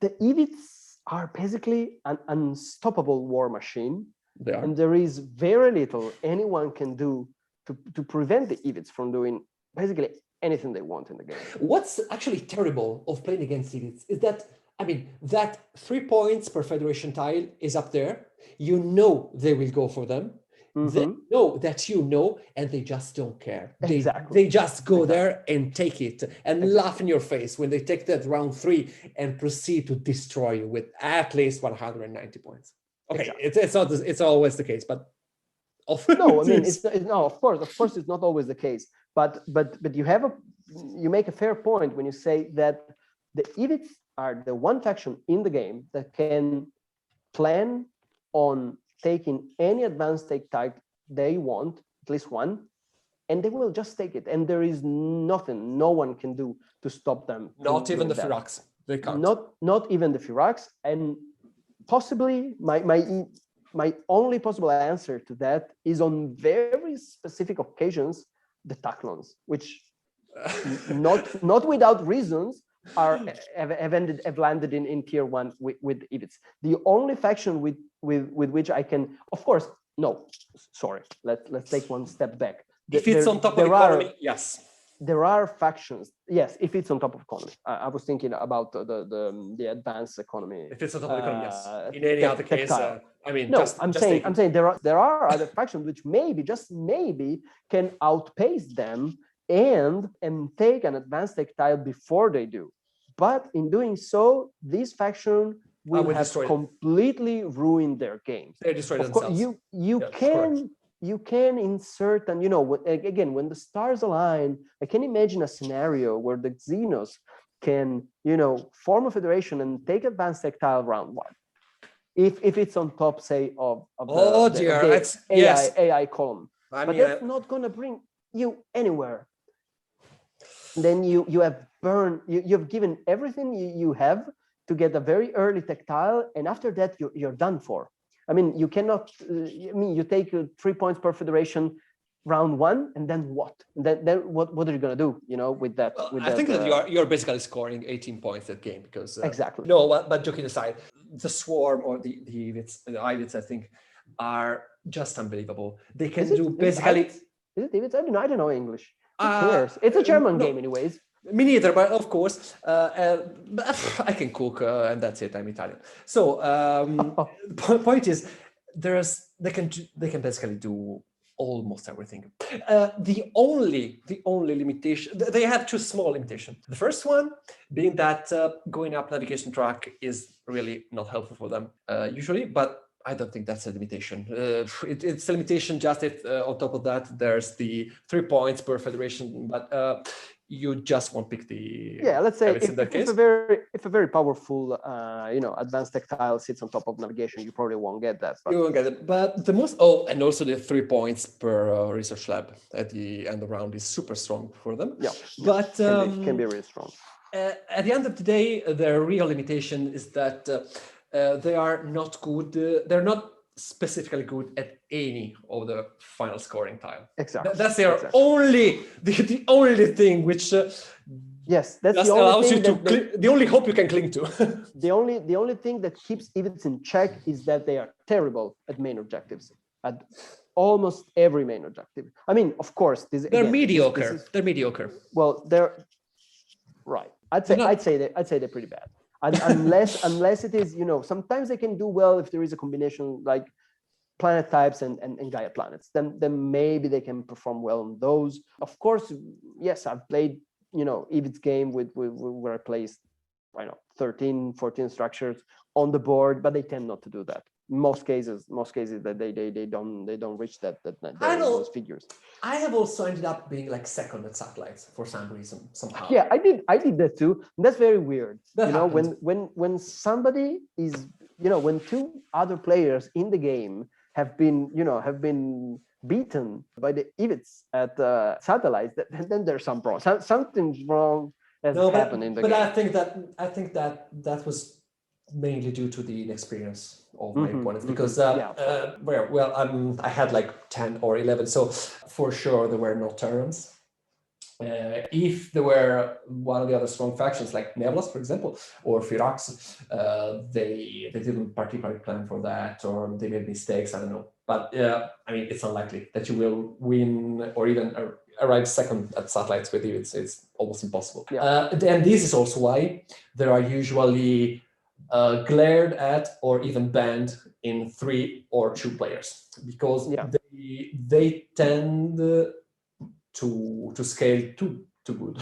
The Ivits are basically an unstoppable war machine. They are. And there is very little anyone can do to prevent the Ivits from doing basically anything they want in the game. What's actually terrible of playing against Ivits is that, I mean, that 3 points per Federation tile is up there. You know they will go for them. They know that you know, and they just don't care. They just go there and take it and laugh in your face when they take that round 3 and proceed to destroy you with at least 190 points. Okay, it's always the case, but often no, I mean of course it's not always the case. But you make a fair point when you say that the Ivits are the one faction in the game that can plan on taking any advanced take type they want, at least one, and they will just take it. And there is nothing no one can do to stop them. Not even the Firax. They can't. Not even the Firax. And possibly my only possible answer to that is on very specific occasions, the Taklons, which not without reasons have landed in tier 1 with Ivits. The only faction with which I can, of course, no, sorry, let's take one step back. If it's on top of economy, yes. There are factions, yes, if it's on top of economy. I was thinking about the advanced economy. If it's on top of economy, yes. In any other case, I mean, no, I'm saying there are other factions which maybe, just maybe, can outpace them and take an advanced tech tile before they do. But in doing so, this faction will have completely ruined their games. They destroy themselves. You can insert, and again, when the stars align, I can imagine a scenario where the Xenos can form a federation and take advanced tech tile round 1. If it's on top, say, of the AI column. But that's not going to bring you anywhere. Then you have burned, you've given everything you have to get a very early tactile, and after that you're done for. I mean, you cannot. You take 3 points per federation round 1, and then what? Then what are you gonna do? With that. Well, I think that you're basically scoring 18 points that game because exactly. No, but joking aside, the swarm or the Ivits, I think, are just unbelievable. They can do basically. Is it Ivits? I don't know English. Who cares? It's a German game, anyways. Me neither, but of course, I can cook and that's it. I'm Italian. So the point is, they can basically do almost everything. The only limitation, they have 2 small limitations. The first one being that going up navigation track is really not helpful for them usually, but I don't think that's a limitation. It's a limitation. Just on top of that, there's the 3 points per federation, but you just won't pick the. Yeah, let's say if a very powerful, advanced tactile sits on top of navigation, you probably won't get that. You won't get it. But the most and also the 3 points per research lab at the end of the round is super strong for them. Yeah, but can be really strong. At the end of the day, their real limitation is that. They are not good. They're not specifically good at any of the final scoring tile. Exactly. That's their the only thing which. Yes, that's the only allows thing you to the only hope you can cling to. the only thing that keeps Ivits in check is that they are terrible at main objectives. At almost every main objective. I mean, of course, they're mediocre. They're mediocre. Well, they're right. I'd say they're pretty bad. Unless it is, sometimes they can do well if there is a combination like planet types and Gaia planets. Then maybe they can perform well on those. Of course, yes, I've played, Ivits game with where I placed, 13, 14 structures on the board, but they tend not to do that. Most cases that they don't reach those figures. I have also ended up being like second at satellites for some reason somehow. Yeah, I did that too. And that's very weird. When somebody is when two other players in the game have been beaten by the Ivits at satellites, then there's some problem. Something's wrong has happened in the game. But I think that was mainly due to the inexperience of my opponents, because I had like 10 or 11, so for sure there were no Terrans. If there were one of the other strong factions like Nebulous, for example, or Firax, they didn't particularly plan for that, or they made mistakes, I don't know. But I mean, it's unlikely that you will win or even arrive second at satellites with you. It's almost impossible. Yeah. And this is also why there are usually glared at or even banned in 3 or 2 players, because they tend to scale too good.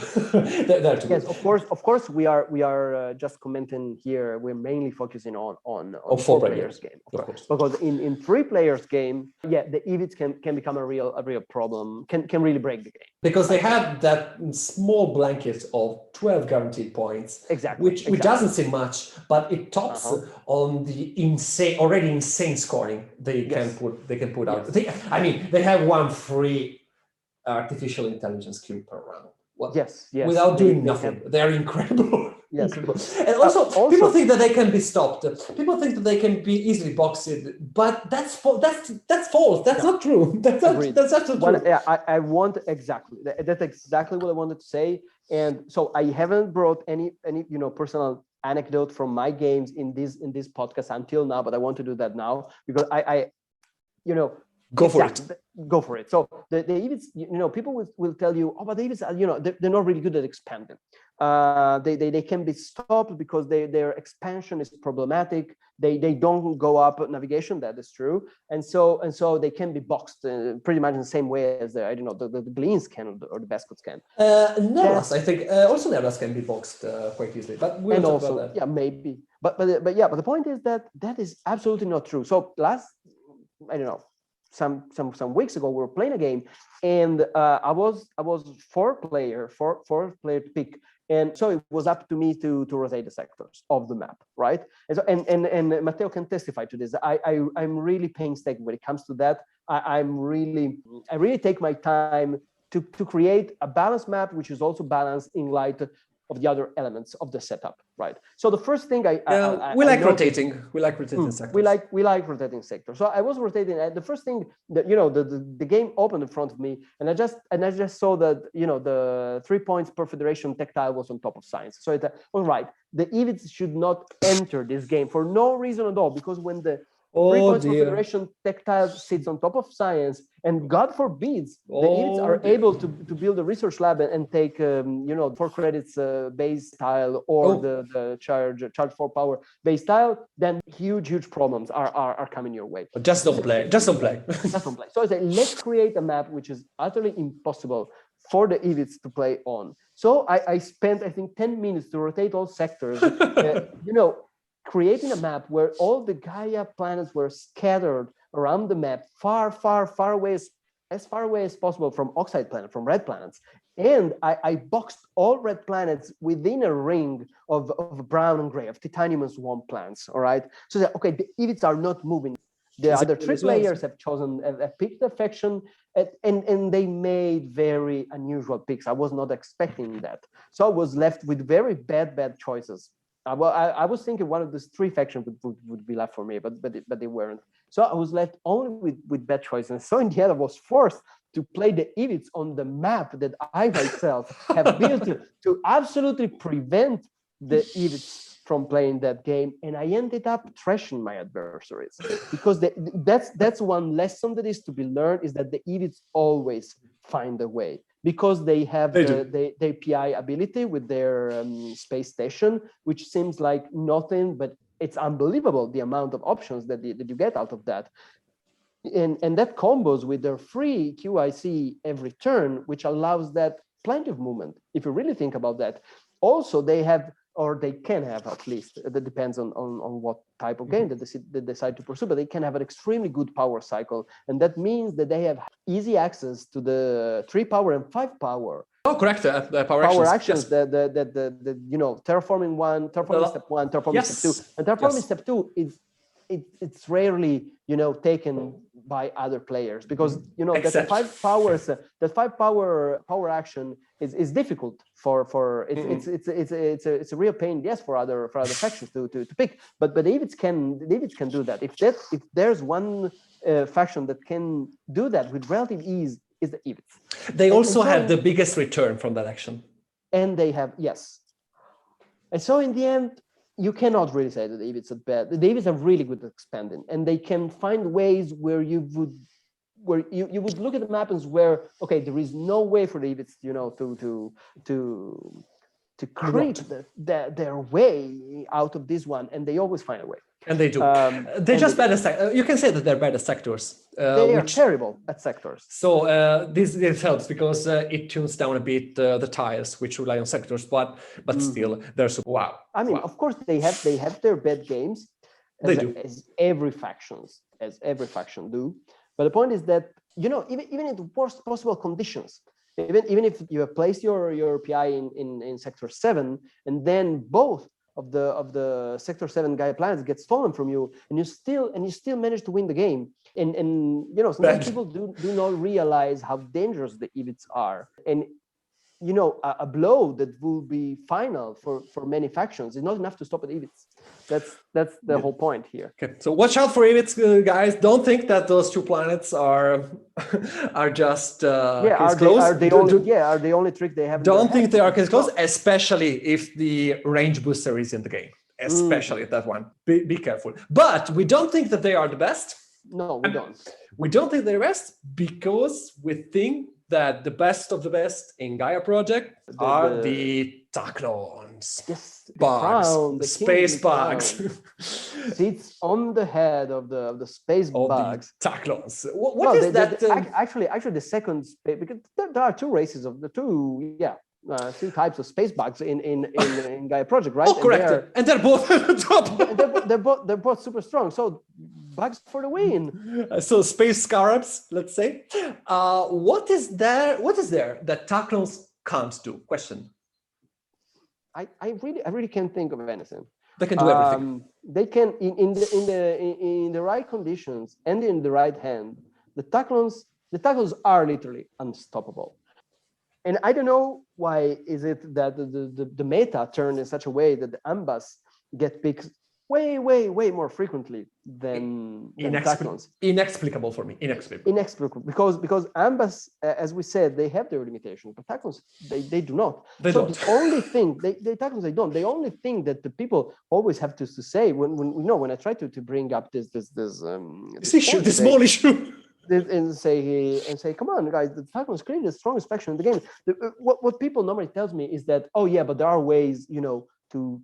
They're too Yes, good. of course. We are just commenting here. We're mainly focusing on 4 players game, of course. Because in 3 players game, the Ivits can become a real problem. Can really break the game, because they have that small blanket of 12 guaranteed points, which doesn't seem much, but it tops on the already insane scoring they can put out. They have 1 free artificial intelligence cube per round. Yes. Without doing nothing. They're incredible. Yes. Incredible. And also, people think that they can be stopped. People think that they can be easily boxed, but that's false. That's not true. That's actually true. I want exactly. That's exactly what I wanted to say. And so I haven't brought any personal anecdote from my games in this podcast until now, but I want to do that now because I Go for it. Go for it. So the Ivits, people will tell you, but the Ivits, they're not really good at expanding. They can be stopped because their expansion is problematic. They don't go up navigation. That is true, and so they can be boxed pretty much in the same way as the Gleans can or the Bascots can. Nebulous, I think also Nebulous can be boxed quite easily, but we'll talk about that. Maybe, but the point is that is absolutely not true. So some weeks ago we were playing a game, and I was 4 player to pick, and so it was up to me to rotate the sectors of the map, right? And so and Matteo can testify to this. I'm really painstaking when it comes to that. I really take my time to create a balanced map, which is also balanced in light of the other elements of the setup, right? So the first thing we like rotating sectors. We like rotating sectors. So I was rotating. The first thing that the game opened in front of me, and I just saw that the 3 points per federation tech tile was on top of science. So it was right. The Ivits should not enter this game for no reason at all, because when the 3 points per federation tech tile sits on top of science, and God forbids the Ivits are able to build a research lab and take 4 credits base tile or the charge 4 power base tile, then huge problems are coming your way. But just don't play. Just don't play. So I say, let's create a map which is utterly impossible for the Ivits to play on. So I spent, I think, 10 minutes to rotate all sectors. Creating a map where all the Gaia planets were scattered around the map, far away, as far away as possible from oxide planets, from red planets. And I boxed all red planets within a ring of brown and gray, of titanium and swamp planets. All right. So that, the Ivits are not moving. The other 3 players have picked a faction, and they made very unusual picks. I was not expecting that. So I was left with very bad choices. I was thinking one of these 3 factions would be left for me, but they weren't. So I was left only with bad choices. So in the end, I was forced to play the Ivits on the map that I myself have built to absolutely prevent the Ivits from playing that game, and I ended up trashing my adversaries because that's one lesson that is to be learned, is that the Ivits always find a way, because they have the API ability with their space station, which seems like nothing, but it's unbelievable the amount of options that you get out of that. And that combos with their free QIC every turn, which allows that plenty of movement, if you really think about that. Also, they have or they can have at least, that depends on what type of game that they decide to pursue, but they can have an extremely good power cycle. And that means that they have easy access to the 3 power and 5 power. Oh, correct. The power actions. Yes. The terraforming step 1, terraforming step 2. And terraforming step 2 it's rarely, taken by other players, because that 5 powers, that 5 power action is difficult for it's a real pain, yes, for other factions to pick, but Ivits can do that. If there's one faction that can do that with relative ease, is the Ivits. They also have the biggest return from that action, and they have, yes. And so in the end, you cannot really say that the Ivits are bad. The Ivits are really good at expanding, and they can find ways where you would look at the map and where, okay, there is no way for the Ivits, to creep their way out of this one, and they always find a way. And they do. They're just bad at you can say that they're bad at sectors. They are terrible at sectors. So this helps, because it tunes down a bit the tiles which rely on sectors, but still they're super. Wow. I mean, of course they have their bad games. As every faction do. But the point is that, even in the worst possible conditions, even if you have placed your PI in sector 7, and then both of the sector 7 Gaia planets get stolen from you, and you still manage to win the game, and sometimes people do not realize how dangerous the Ivits are, and a blow that will be final for many factions is not enough to stop at Ivits. That's the whole point here. Okay, so watch out for Ivits, guys. Don't think that those 2 planets are just case close. Are the only trick they have. Don't think they are case close, especially if the range booster is in the game. Especially that one. Be careful. But we don't think that they are the best. No, we don't. We don't think they're the best, because we think that the best of the best in Gaia project are the Taklons. Yes, bugs, the space bugs. Sits on the head of the space bugs. Taklons. What is that? Actually, the second space, because there are 2 races of the 2 types of space bugs in Gaia project, right? Oh, correct. And they're both at the top. They're both super strong. So bugs for the win. So space scarabs, let's say. What is there that Taklons can't do? Question. I really can't think of anything. They can do everything. They can in the right conditions and in the right hand. The Taklons are literally unstoppable. And I don't know why is it that the meta turned in such a way that the Ambas get picked way more frequently than Taklons. Inexplicable for me. Inexplicable because Ambas, as we said, they have their limitations, but Taklons they do not. They don't. The only thing Taklons they don't. The only thing that the people always have to say when I try to bring up this small issue. And say, come on, guys, the Taklons is clearly the strongest faction in the game. What people normally tells me is that, oh yeah, but there are ways, to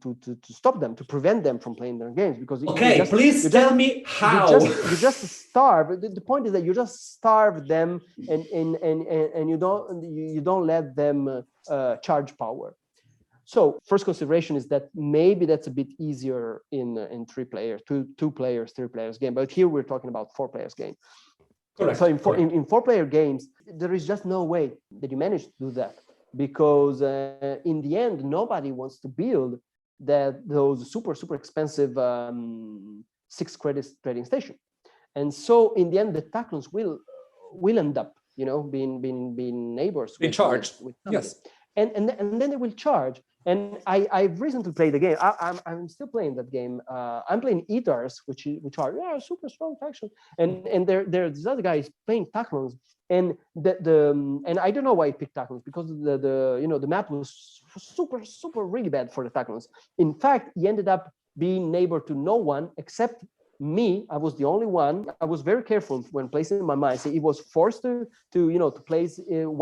stop them, to prevent them from playing their games. Because please tell me how. You just starve. The point is that you just starve them, and you don't let them charge power. So first consideration is that maybe that's a bit easier in 2 players, 3 players game. But here we're talking about 4 players game. Correct. So in 4-player games, there is just no way that you manage to do that, because in the end, nobody wants to build those super expensive 6 credits trading station, and so in the end, the Taklons will end up, being neighbors. In charge. Yes. And then they will charge. And I've recently played the game. I'm still playing that game. I'm playing Itars, which are a super strong faction, and this other guy is playing Taklons, and and I don't know why he picked Taklons, because the map was super really bad for the Taklons. In fact, he ended up being neighbor to no one except me. I was the only one. I was very careful when placing my mines. He was forced to place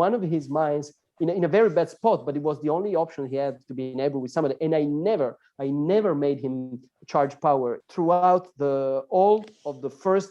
one of his mines in a very bad spot, but it was the only option he had to be neighbor with somebody. And I never made him charge power throughout all of the first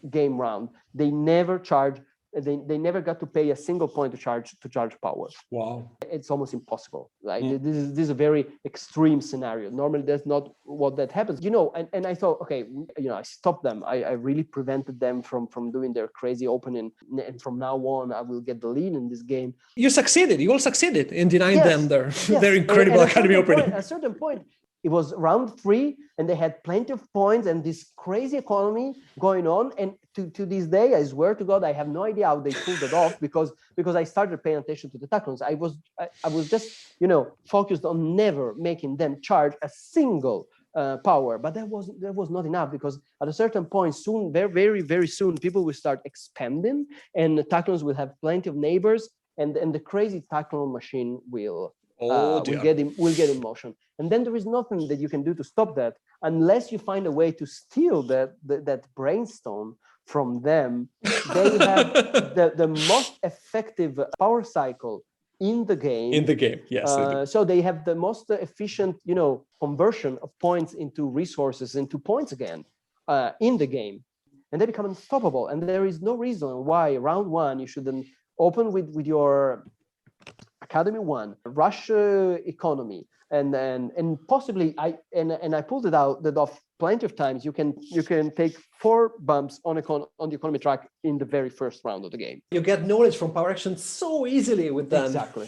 game round. They never charge they never got to pay a single point to charge power. Wow. It's almost impossible. Right? This is a very extreme scenario. Normally that's not what that happens. And I thought, okay, I stopped them. I really prevented them from doing their crazy opening, and from now on I will get the lead in this game. You succeeded. You all succeeded in denying them their incredible academy opening. At a certain point, it was round 3, and they had plenty of points and this crazy economy going on. And to this day, I swear to God, I have no idea how they pulled it off, because I started paying attention to the Taklons. I was just focused on never making them charge a single power. But that was not enough, because at a certain point, soon, very, very, very soon, people will start expanding, and the Taklons will have plenty of neighbors, and the crazy Taklon machine will get in motion. And then there is nothing that you can do to stop that, unless you find a way to steal that brainstone from them. They have the most effective power cycle in the game. In the game, yes. So they have the most efficient, conversion of points into resources, into points again, in the game. And they become unstoppable. And there is no reason why round 1 you shouldn't open with your Academy 1, rush economy, and possibly I pulled it off plenty of times. You can take 4 bumps on the economy track in the very first round of the game. You get knowledge from power actions so easily with them. Exactly.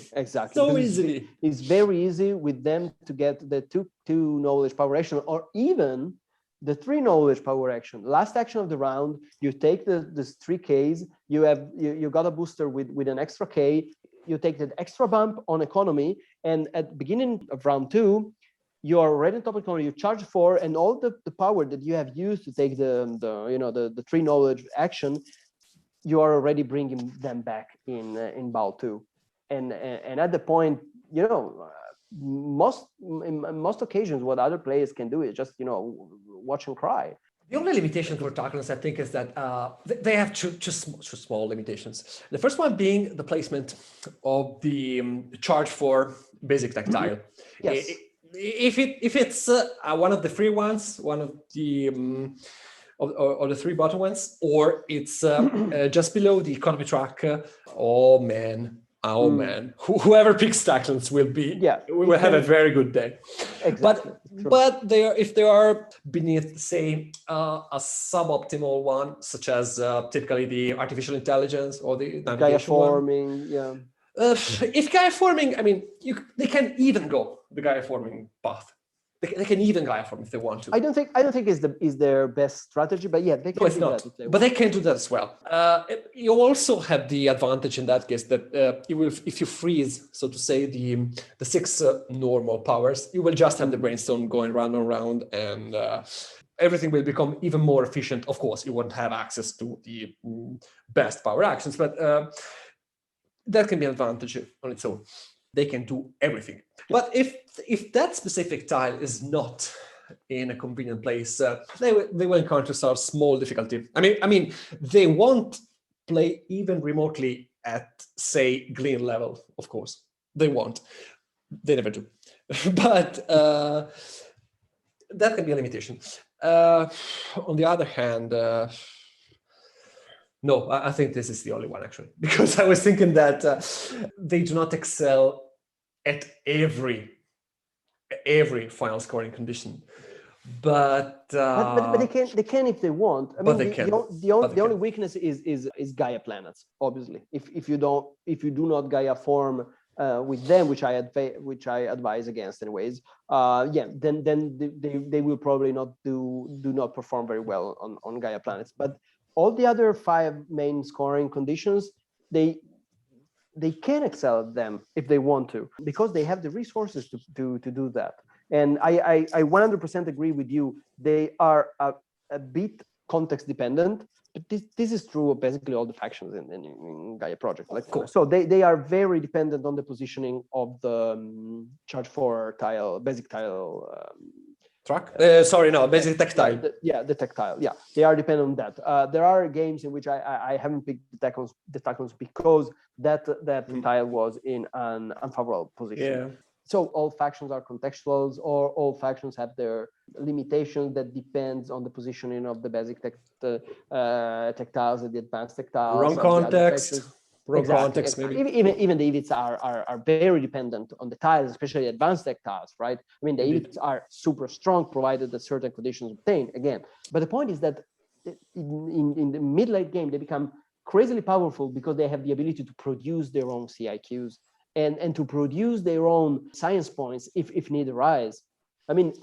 So easily. It's very easy with them to get the two knowledge power action, or even the 3 knowledge power action. Last action of the round, you take the 3 Ks. You got a booster with an extra K. You take that extra bump on economy, and at the beginning of round 2, you are already on top of economy. You charge 4, and all the power that you have used to take the 3 knowledge action, you are already bringing them back in BAL 2, and at the point, in most occasions, what other players can do is just watch and cry. The only limitation for Taklons, I think, is that they have two small limitations. The first one being the placement of the charge for basic tactile. Yes. If it's one of the free ones, one of the or the 3 bottom ones, or it's just below the economy track, oh man, whoever picks Taklons will have a very good day. Exactly. But if they are beneath, say, a suboptimal one, such as typically the artificial intelligence or the Gaia forming, if Gaia forming, they can even go the Gaia forming path. They can even Gaia form if they want to. I don't think is their best strategy, but they can do that if they want. But they can do that as well. You also have the advantage in that case that if you freeze, so to say, the 6 normal powers, you will just have the brainstorm going round and round, and everything will become even more efficient. Of course, you won't have access to the best power actions, but that can be an advantage on its own. They can do everything. But if that specific tile is not in a convenient place, they will encounter some small difficulty. They won't play even remotely at, say, Glean level, of course. They won't. They never do. But that can be a limitation. On the other hand, no, I think this is the only one, actually, because I was thinking that they do not excel at every final scoring condition, but they can if they want. The only weakness is Gaia planets, obviously. If you do not Gaia form with them, which I advise against anyways, then they will probably not do not perform very well on Gaia planets. But all the other 5 main scoring conditions, they can excel at them if they want to, because they have the resources to do that. And I 100% agree with you. They are a bit context dependent, but this is true of basically all the factions in Gaia project. Of course. So they are very dependent on the positioning of the charge 4 tile, basic tile. Track? Basic tactile. The tactile. Yeah, they are dependent on that. There are games in which I haven't picked the Taklons because that tile was in an unfavorable position. So all factions are contextuals, or all factions have their limitations that depends on the positioning of the basic tech tiles and the advanced tech tiles. Wrong context. Wrong context, maybe. Even the Ivits are very dependent on the tiles, especially advanced tech tiles, right? I mean, the Ivits are super strong provided that certain conditions obtain again. But the point is that in the mid-late game, they become crazily powerful because they have the ability to produce their own CIQs and to produce their own science points if need arise. I mean,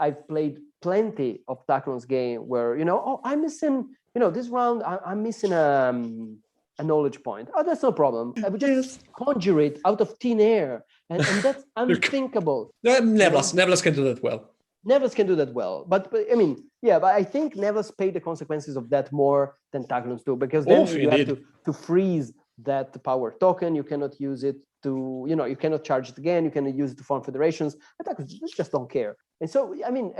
I've played plenty of Taklons game where, I'm missing, this round, I'm missing a knowledge point. Oh, that's no problem. I would just conjure it out of thin air. And that's unthinkable. Nevlas can do that well. Nevlas can do that well. But I mean, but I think Nevlas pay the consequences of that more than Taklons do, because then you have to freeze that power token. You cannot use it to, you cannot charge it again. You cannot use it to form federations. But Taklons just don't care. And so, I mean,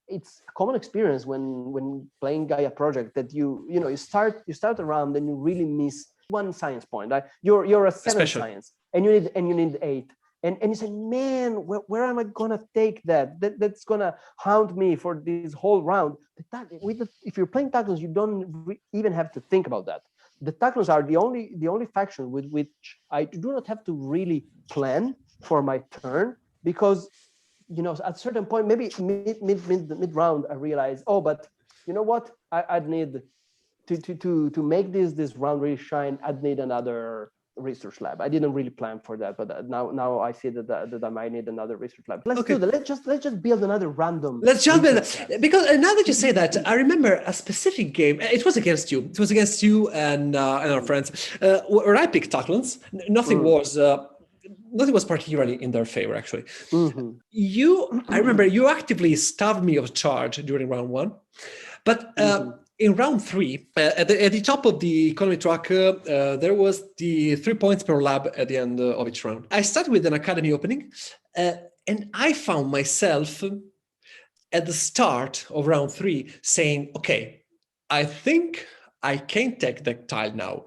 it's a common experience when playing Gaia Project that you start a round and you really miss one science point. Right? You're a 7 science and you need 8. And you say, man, where am I gonna take that? That's gonna haunt me for this whole round. If you're playing Taklons, you don't even have to think about that. The Taklons are the only faction with which I do not have to really plan for my turn, because at a certain point, maybe mid round, I realize, but you know what? I'd need to make this round really shine. I'd need another research lab. I didn't really plan for that, but now I see that I might need another research lab. Let's do that. Let's just build another random. Let's jump in, because now that you say that, I remember a specific game. It was against you. It was against you and our friends. Where I picked Taklons. Nothing was particularly in their favor, actually. I remember you actively starved me of charge during round 1, but in round 3, at the top of the economy track, there was the 3 points per lab at the end of each round. I started with an academy opening, and I found myself at the start of round 3 saying, okay, I think I can take that tile now.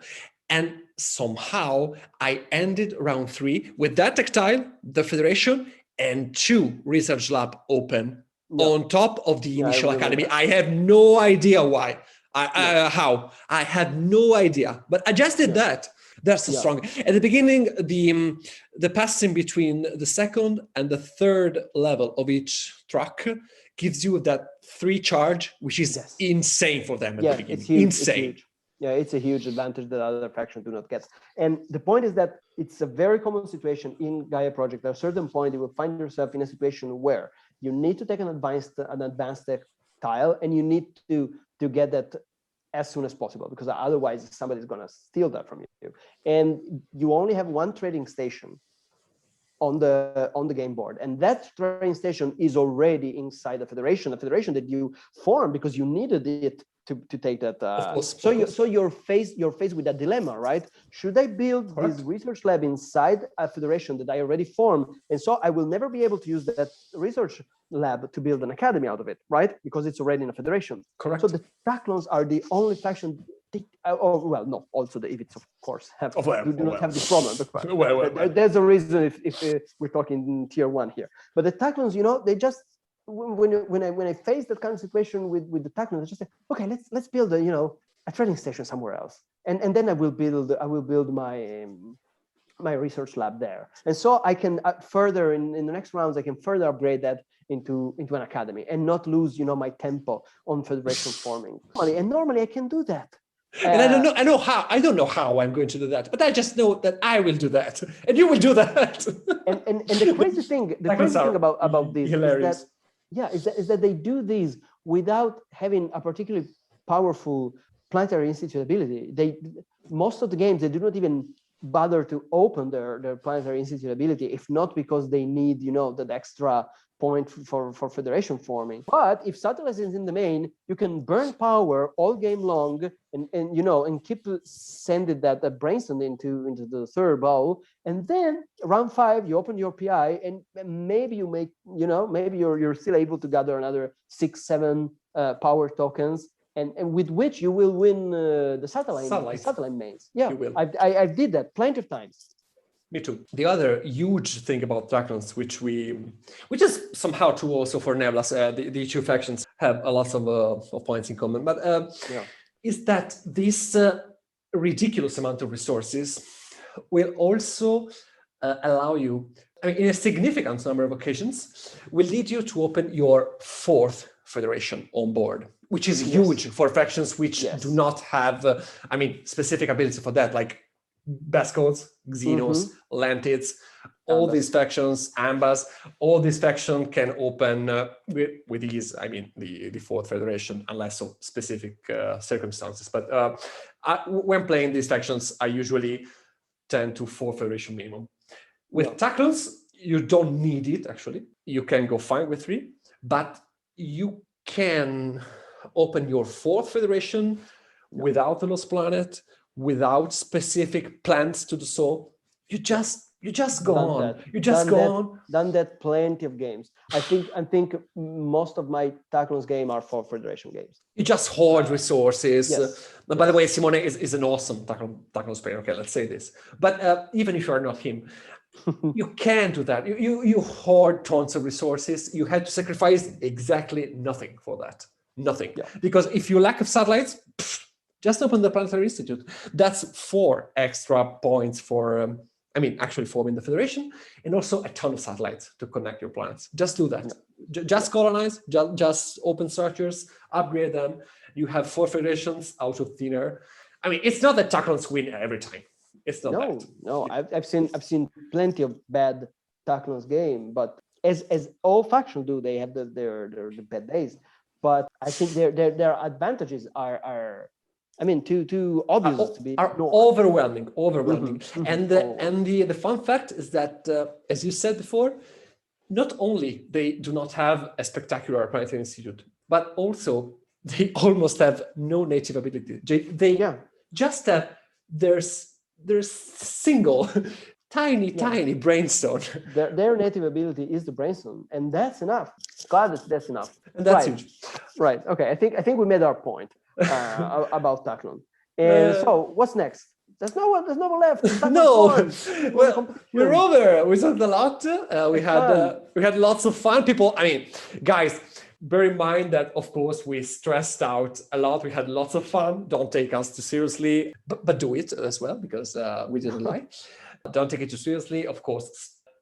And somehow I ended round 3 with that tactile, the Federation, and 2 research lab open on top of the initial academy. I have no idea why. How. I had no idea. But I just did that. That's so strong. At the beginning, the passing between the second and the third level of each track gives you that 3 charge, which is insane for them at the beginning. It's huge. Insane. It's huge. Yeah, it's a huge advantage that other factions do not get. And the point is that it's a very common situation in Gaia Project. At a certain point, you will find yourself in a situation where you need to take an advanced tile, and you need to get that as soon as possible, because otherwise somebody's going to steal that from you. And you only have 1 trading station on the game board, and that trading station is already inside the federation that you formed because you needed it to take that. So you're faced with that dilemma, right? Should I build this research lab inside a federation that I already formed, and so I will never be able to use that research lab to build an academy out of it, right? Because it's already in a federation. Correct. So the Taklons are the only faction. Also the Ivits, of course, do not have this problem. But there's a reason if we're talking tier 1 here. But the Taklons, they just, when I face that kind of situation with the Taklons, I just say, okay, let's build a trading station somewhere else, and then I will build my research lab there, and so I can further in the next rounds I can further upgrade that into an academy and not lose my tempo on federation forming. And normally I can do that. And I don't know how I'm going to do that, but I just know that I will do that, and you will do that. and the crazy thing about this is that they do this without having a particularly powerful planetary institute ability. Most of the games they do not even bother to open their planetary institute ability, if not because they need that extra point for federation forming. But if Satellites is in the main, you can burn power all game long and keep sending that brainstorm into the third bowl, and then round 5 you open your PI, and maybe you make maybe you're still able to gather another 6-7 power tokens, and with which you will win the satellite mains. Yeah, I did that plenty of times. Me too. The other huge thing about Taklons, which is somehow true also for Neblas, the two factions have a lot of points in common, but is that this ridiculous amount of resources will also allow you, I mean, in a significant number of occasions, will lead you to open your fourth federation on board, which is huge for factions which do not have, specific ability for that, like Bascodes, Xenos, Lantids, all these factions, Ambas, all these factions can open with ease, the fourth federation, unless of specific circumstances. But when playing these factions, I usually 10 to 4 federation minimum. With Taklons, you don't need it, actually. You can go fine with 3, but you can open your fourth federation without the Lost Planet, without specific plans to do so. You just go on. You just go on. Done that plenty of games. I think most of my Taklons game are for federation games. You just hoard resources. By the way, Simone is an awesome Taklons player. Okay, let's say this. But even if you are not him, you can do that. You hoard tons of resources. You had to sacrifice exactly nothing for that. Nothing. Because if you lack of satellites, just open the Planetary Institute. That's 4 extra points for, actually forming the Federation, and also a ton of satellites to connect your planets. Just do that. Just colonize, just open structures, upgrade them. You have 4 federations out of thin air. It's not that Taklons win every time. It's not that. No. I've seen plenty of bad Taklons game, but as all factions do, they have their bad days. But I think their advantages are too obvious to be overwhelming. And the fun fact is that, as you said before, not only they do not have a spectacular planetary institute, but also they almost have no native ability. They just have their single tiny brainstorm. Their native ability is the brainstorm, and that's enough. God, that's enough. And that's huge. Right. Okay. I think we made our point about Taklon. And so, what's next? There's no one left. No, we're over. We talked a lot. We had lots of fun. People, guys, bear in mind that of course we stressed out a lot. We had lots of fun. Don't take us too seriously, but do it as well, because we didn't lie. Don't take it too seriously. Of course,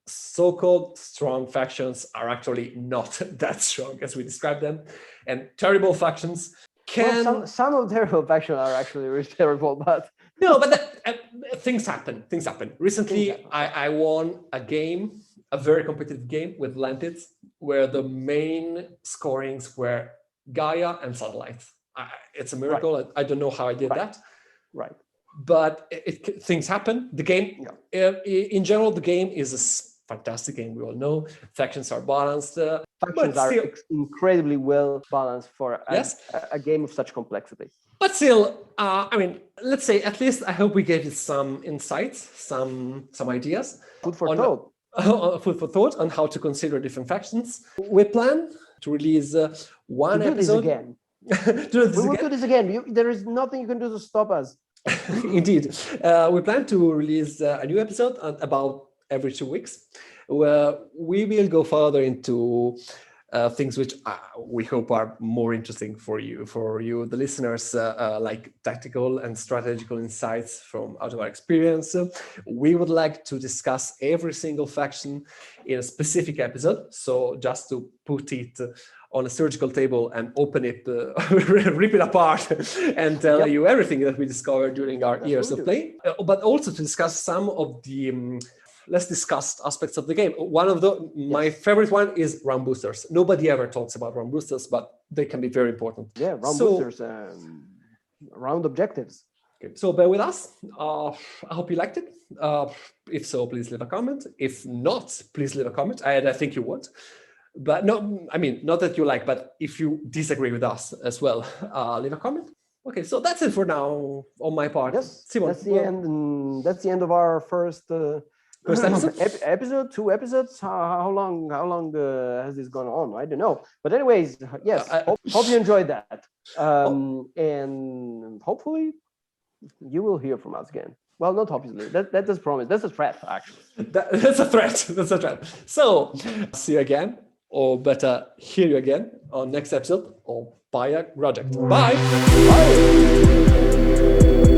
so-called strong factions are actually not that strong as we describe them, and terrible factions can. Well, some of terrible factions are actually really terrible, but no, but things happen. Recently, I won a very competitive game with Lantids, where the main scorings were Gaia and satellites. It's a miracle. Right. I don't know how I did that. Right. But things happen. The game, in general, the game is a fantastic game. We all know factions are balanced. Factions are incredibly well balanced for a game of such complexity. But still, let's say at least I hope we gave you some insights, some ideas. Food for thought. Food for thought on how to consider different factions. We plan to release one episode. We will do this again. There is nothing you can do to stop us. Indeed. We plan to release a new episode about every 2 weeks, where we will go further into things which we hope are more interesting for you, the listeners, like tactical and strategical insights from out of our experience. We would like to discuss every single faction in a specific episode. So just to put it on a surgical table and open it, rip it apart, and tell you everything that we discovered during our years of play, but also to discuss some of the less discussed aspects of the game. One of my favorite one is round boosters. Nobody ever talks about round boosters, but they can be very important. Yeah, boosters, round objectives. Okay, so bear with us. I hope you liked it. If so, please leave a comment. If not, please leave a comment. I think you would. But no, not that you like, but if you disagree with us as well, leave a comment. Okay, so that's it for now on my part. Yes, Simon, that's the end. That's the end of our first episode, 2 episodes. How long has this gone on? I don't know. But anyways, yes. Hope you enjoyed that. And hopefully You will hear from us again. Well, not obviously. That is promise. That's a threat, actually. That's a threat. That's a threat. So see you again, or better, hear you again on next episode of paiagroject. Bye. Bye.